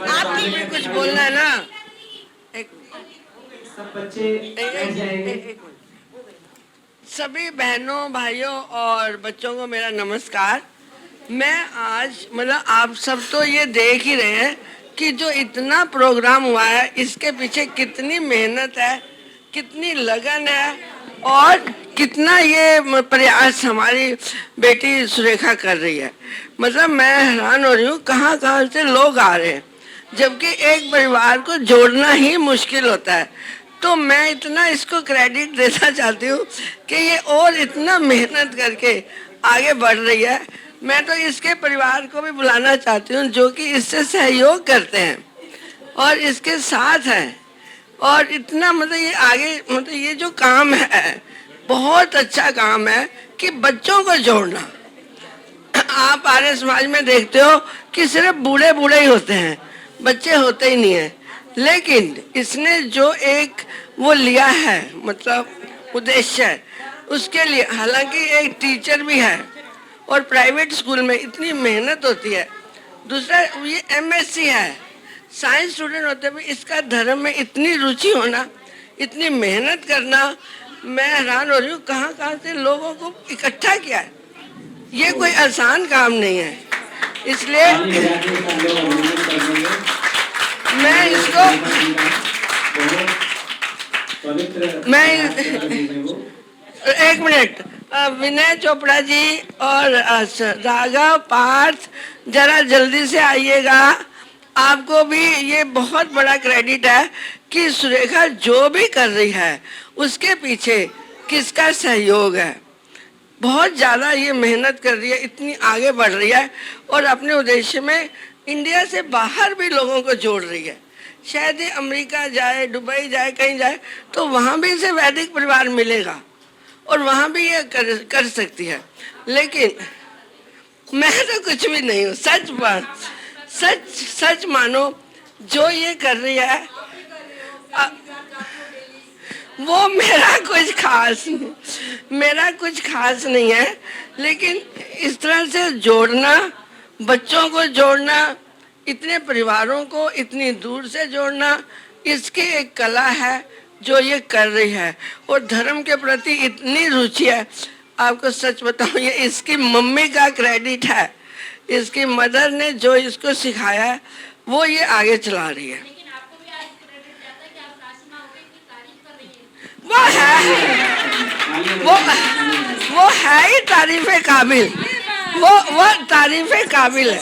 आपकी कुछ बोलना है ना। सब बच्चे बैठ जाएंगे। सभी बहनों भाइयों और बच्चों को मेरा नमस्कार। मैं आज मतलब आप सब तो ये देख ही रहे हैं कि जो इतना प्रोग्राम हुआ है इसके पीछे कितनी मेहनत है, कितनी लगन है और कितना ये प्रयास हमारी बेटी सुरेखा कर रही है। मतलब मैं हैरान हो रही हूँ कहाँ कहाँ से लोग आ रहे हैं, जबकि एक परिवार को जोड़ना ही मुश्किल होता है। तो मैं इतना इसको क्रेडिट देना चाहती हूँ कि ये और इतना मेहनत करके आगे बढ़ रही है। मैं तो इसके परिवार को भी बुलाना चाहती हूँ जो कि इससे सहयोग करते हैं और इसके साथ हैं। और इतना मतलब ये आगे मतलब ये जो काम है बहुत अच्छा काम है कि बच्चों को जोड़ना। आप आर्य समाज में देखते हो कि सिर्फ बूढ़े बूढ़े ही होते हैं, बच्चे होते ही नहीं हैं। लेकिन इसने जो एक वो लिया है मतलब उद्देश्य, उसके लिए हालांकि एक टीचर भी है और प्राइवेट स्कूल में इतनी मेहनत होती है। दूसरा ये एमएससी है, साइंस स्टूडेंट होते हुए इसका धर्म में इतनी रुचि होना, इतनी मेहनत करना, मैं हैरान हो रही हूँ कहाँ कहाँ से लोगों को इकट्ठा किया है। ये कोई आसान काम नहीं है, इसलिए मैं इसको एक मिनट विनय चोपड़ा जी और राघव पार्थ जरा जल्दी से आइएगा। आपको भी ये बहुत बड़ा क्रेडिट है कि सुरेखा जो भी कर रही है उसके पीछे किसका सहयोग है। बहुत ज़्यादा ये मेहनत कर रही है, इतनी आगे बढ़ रही है और अपने उद्देश्य में इंडिया से बाहर भी लोगों को जोड़ रही है। शायद ये अमेरिका जाए, दुबई जाए, कहीं जाए तो वहाँ भी इसे वैदिक परिवार मिलेगा और वहाँ भी ये कर सकती है। लेकिन मैं तो कुछ भी नहीं हूँ, सच मानो जो ये कर रही है वो मेरा कुछ खास नहीं है। लेकिन इस तरह से जोड़ना, बच्चों को जोड़ना, इतने परिवारों को इतनी दूर से जोड़ना, इसकी एक कला है जो ये कर रही है। और धर्म के प्रति इतनी रुचि है, आपको सच बताऊं ये इसकी मम्मी का क्रेडिट है। इसकी मदर ने जो इसको सिखाया है वो ये आगे चला रही है। वो है ही तारीफ़े काबिल, वो तारीफ़े काबिल है।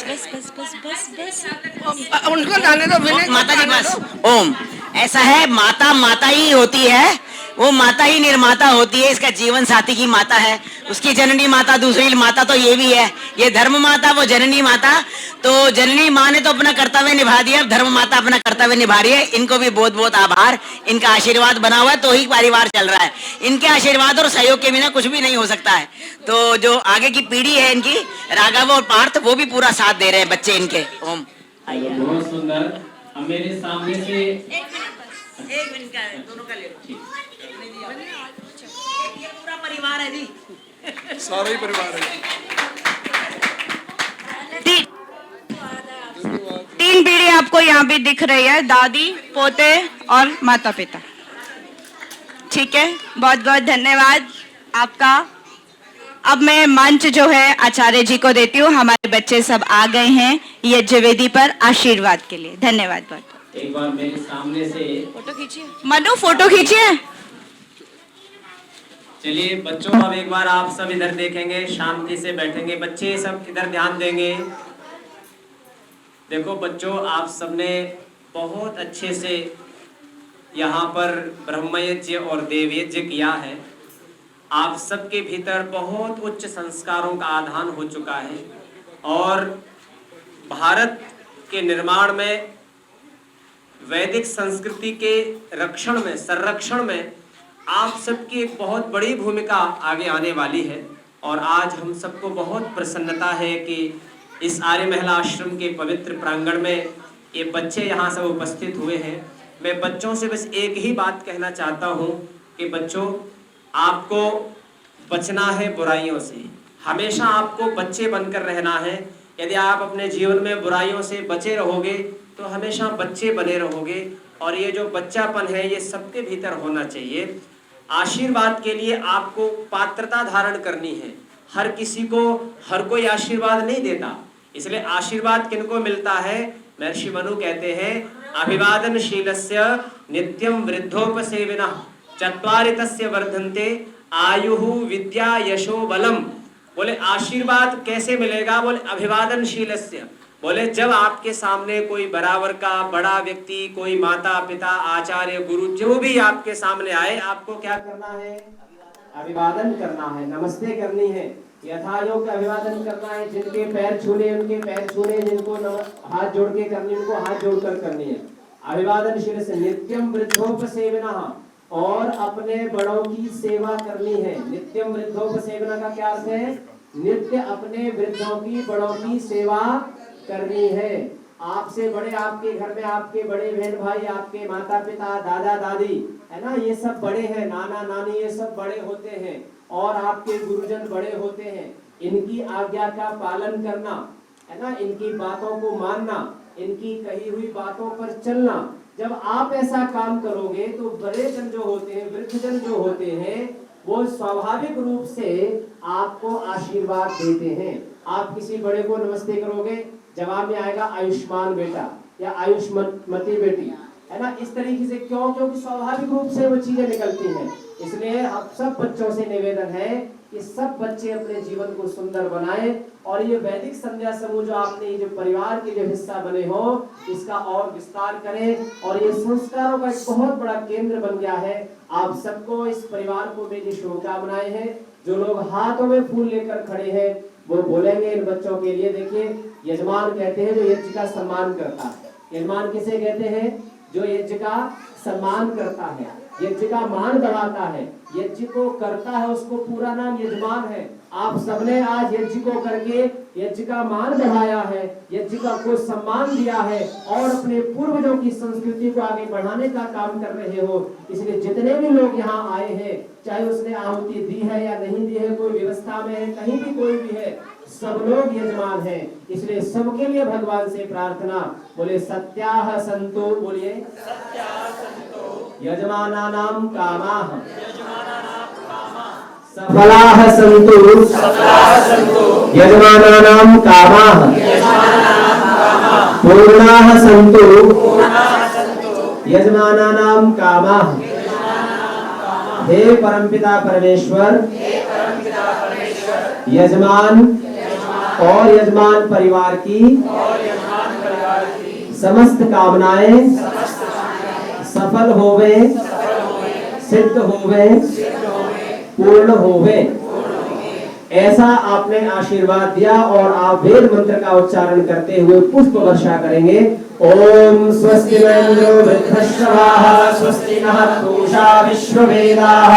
उनको जाने दो विनय। माता जी बस ओम, ऐसा है माता ही होती है, वो माता ही निर्माता होती है। इसका जीवन साथी की माता है, उसकी जननी माता, दूसरी माता तो ये भी है, ये धर्म माता, वो जननी माता। तो जननी माँ ने तो अपना कर्तव्य निभा दिया, धर्म माता अपना कर्तव्य निभा रही है। इनको भी बहुत बहुत आभार, इनका आशीर्वाद बना हुआ है तो ही परिवार चल रहा है। इनके आशीर्वाद और सहयोग के बिना कुछ भी नहीं हो सकता है। तो जो आगे की पीढ़ी है इनकी, राघव और पार्थ, वो भी पूरा साथ दे रहे हैं बच्चे इनके। ओम बहुत सुंदर। अब मेरे सामने से एक मिनट का दोनों का ले लो। ये पूरा परिवार है जी, सारा ही परिवार है। तीन पीढ़ी आपको यहाँ भी दिख रही है, दादी, पोते और माता पिता। ठीक है, बहुत बहुत धन्यवाद आपका। अब मैं मंच जो है आचार्य जी को देती हूँ। हमारे बच्चे सब आ गए हैं यज्ञ वेदी पर आशीर्वाद के लिए। धन्यवाद बहुत। एक बार मेरे सामने से फोटो खींचिए, मनु फोटो खींचिए। चलिए बच्चों, अब एक बार आप सब इधर देखेंगे, शांति से बैठेंगे, बच्चे सब इधर ध्यान देंगे। देखो बच्चों, आप सबने बहुत अच्छे से यहाँ पर ब्रह्मयज्ञ और देवयज्ञ किया है। आप सबके भीतर बहुत उच्च संस्कारों का आधान हो चुका है और भारत के निर्माण में, वैदिक संस्कृति के रक्षण में, संरक्षण में आप सबकी एक बहुत बड़ी भूमिका आगे आने वाली है। और आज हम सबको बहुत प्रसन्नता है कि इस आर्य महिला आश्रम के पवित्र प्रांगण में ये बच्चे यहाँ सब उपस्थित हुए हैं। मैं बच्चों से बस एक ही बात कहना चाहता हूँ कि बच्चों, आपको बचना है बुराइयों से। हमेशा आपको बच्चे बनकर रहना है। यदि आप अपने जीवन में बुराइयों से बचे रहोगे तो हमेशा बच्चे बने रहोगे। और ये जो बच्चापन है ये सबके भीतर होना चाहिए। आशीर्वाद के लिए आपको पात्रता धारण करनी है। हर किसी को हर कोई आशीर्वाद नहीं देता, इसलिए आशीर्वाद किनको मिलता है? महर्षि मनु कहते हैं, अभिवादनशीलस्य नित्यं वृद्धोपसेविनः चत्वारि तस्य वर्धन्ते आयुः विद्या यशो बलम। बोले आशीर्वाद कैसे मिलेगा? बोले अभिवादनशीलस्य। बोले जब आपके सामने कोई बराबर का बड़ा व्यक्ति, कोई माता पिता, आचार्य, गुरु, जो भी आपके सामने आए, आपको क्या करना है? अभिवादन करना है, नमस्ते करनी है, यथायोग अभिवादन करना है। जिनके पैर छूने उनके पैर छूने, जिनको हाथ जोड़ के करनी उनको हाथ जोड़कर करनी है। अभिवादनशील से नित्यम वृद्धोपसेविनः, और अपने बड़ों की सेवा करनी है। नित्यम वृद्धोपसेविनः का क्या अर्थ है? नित्य अपने वृद्धों की, बड़ों की सेवा करनी है। आपसे बड़े, आपके घर में आपके बड़े बहन भाई, आपके माता पिता, दादा दादी, है ना, ये सब बड़े हैं, नाना नानी, ये सब बड़े होते हैं और आपके गुरुजन बड़े होते हैं। इनकी आज्ञा का पालन करना, है ना, इनकी बातों को मानना, इनकी कही हुई बातों पर चलना। जब आप ऐसा काम करोगे तो बड़े जन जो होते हैं, वृद्धजन जो होते हैं, वो स्वाभाविक रूप से आपको आशीर्वाद देते हैं। आप किसी बड़े को नमस्ते करोगे, जवाब में आएगा आयुष्मान बेटा या आयुष्मती बेटी, है ना, इस तरीके से। क्यों? क्योंकि स्वाभाविक रूप से वो चीजें निकलती हैं। इसलिए आप सब बच्चों से निवेदन है कि सब बच्चे अपने जीवन को सुंदर बनाएं और ये वैदिक संध्या समूह जो आपने, ये जो परिवार के जो हिस्सा बने हो, इसका और विस्तार करें और ये संस्कारों का एक बहुत बड़ा केंद्र बन गया है। आप सबको, इस परिवार को मेरी शुभकामनाएं हैं। जो लोग हाथों में फूल लेकर खड़े हैं वो बोलेंगे इन बच्चों के लिए। देखिए, यजमान कहते हैं जो यज्ञ का सम्मान करता है। यजमान किसे कहते हैं? जो यज्ञ का सम्मान करता है, यज्ञ का मान बढ़ाता है, यज्ञ को करता है, उसको पूरा नाम यजमान है। आप सबने आज यज्ञ को करके यज्ञ का मान बढ़ाया है, यज्ञ का को सम्मान दिया है और अपने पूर्वजों की संस्कृति को आगे बढ़ाने का काम कर रहे हो। इसलिए जितने भी लोग यहाँ आए हैं, चाहे उसने आहुति दी है या नहीं दी है, कोई व्यवस्था में है, कहीं भी कोई भी है, सब लोग यजमान हैं। इसलिए सबके लिए भगवान से प्रार्थना, बोले सत्याः सन्तु, बोलिए यजमानानां कामाः सफलाः सन्तु, यजमानानां कामाः पूर्णाः सन्तु, यजमानानां कामाः। हे परमपिता परमेश्वर, यजमान और यजमान परिवार की समस्त कामनाएं सफल होवे, सिद्ध होवे, पूर्ण होवे, ऐसा आपने आशीर्वाद दिया। और आप वेद मंत्र का उच्चारण करते हुए पुष्प वर्षा करेंगे। ओम स्वस्ति न इंद्रो वृद्धश्रवाः, स्वस्ति नः पूषा विश्ववेदाः,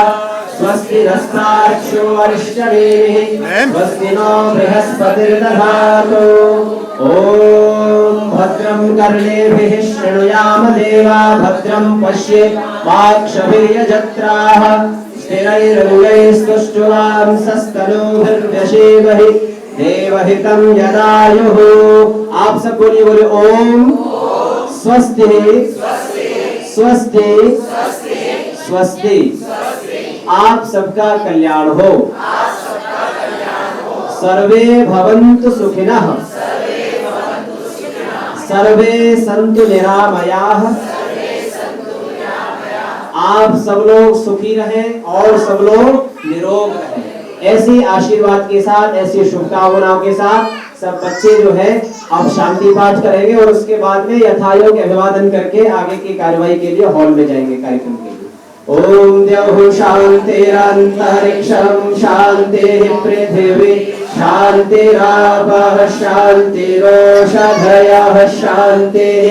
स्वस्ति नस्तार्क्ष्यो अरिष्टनेमिः, स्वस्ति नो बृहस्पतिर्दधातु। ओम भद्रं कर्णेभिः शृणुयाम देवा, भद्रं पश्येमाक्षभिर्यजत्राः, स्थिरैरङ्गैस्तुष्टुवां सस्तनूभिर्व्यसेमहि देवहितं यदायुः। आप सब बोलिए, बोले ओम स्वस्ति स्वस्ति स्वस्ति। आप सबका कल्याण हो। सर्वे भवन्तु सुखिनः, सर्वे सन्तु निरामयाः। आप सब लोग सुखी रहें और सब लोग निरोग रहें। ऐसी आशीर्वाद के साथ, ऐसी शुभकामनाओं के साथ सब बच्चे जो है आप शांति पाठ करेंगे और उसके बाद में यथायोग अभिवादन करके आगे की कार्रवाई के लिए हॉल में जाएंगे कार्यक्रम के लिए। ओम द्यौः शान्तिरन्तरिक्षं शान्तिः पृथिवी शान्तिरापः शान्तिरोषधयः शान्तिः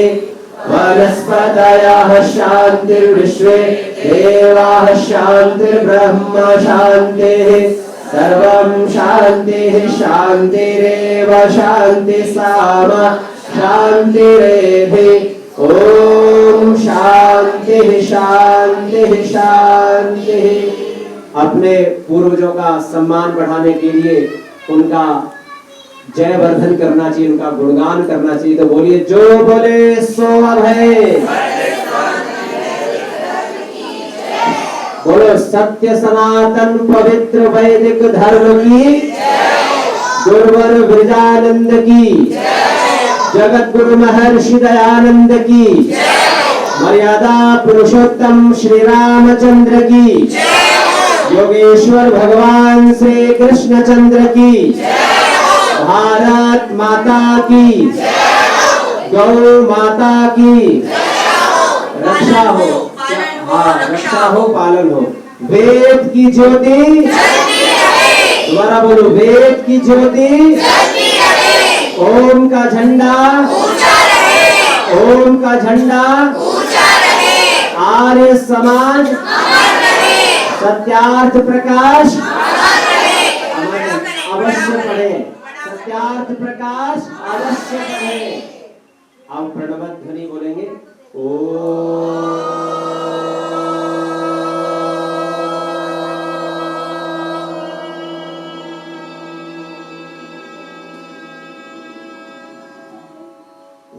वनस्पतयः शान्तिर्विश्वे देवाः शान्तिर्ब्रह्म शान्तिः सर्वं शान्तिः शान्तिरेव शान्तिः सामा शान्तिरेधि। ओम शांति शांति शांति। अपने पूर्वजों का सम्मान बढ़ाने के लिए उनका जय वर्धन करना चाहिए, उनका गुणगान करना चाहिए। तो बोलिए जो बोले सो अब है। बोलो सत्य सनातन पवित्र वैदिक धर्म की, गुरुवर ब्रजानंद की, जगत गुरु महर्षि दयानंद की, मर्यादा पुरुषोत्तम श्री रामचंद्र की, योगेश्वर भगवान श्री कृष्णचंद्र की, भारत माता की, गौ माता की रक्षा हो। हाँ, रक्षा हो पालन हो। वेद की ज्योति, दोबारा बोलो, वेद की ज्योति, ओम का झंडा, ओम का झंडा, आर्य समाज, सत्यार्थ प्रकाश, अवश्य पढ़े, सत्यार्थ प्रकाश अवश्य पढ़े। आप प्रणव ध्वनि बोलेंगे।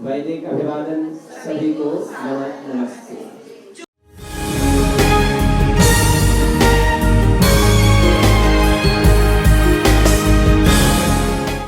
वैदिक अभिवादन सभी को नमस्ते।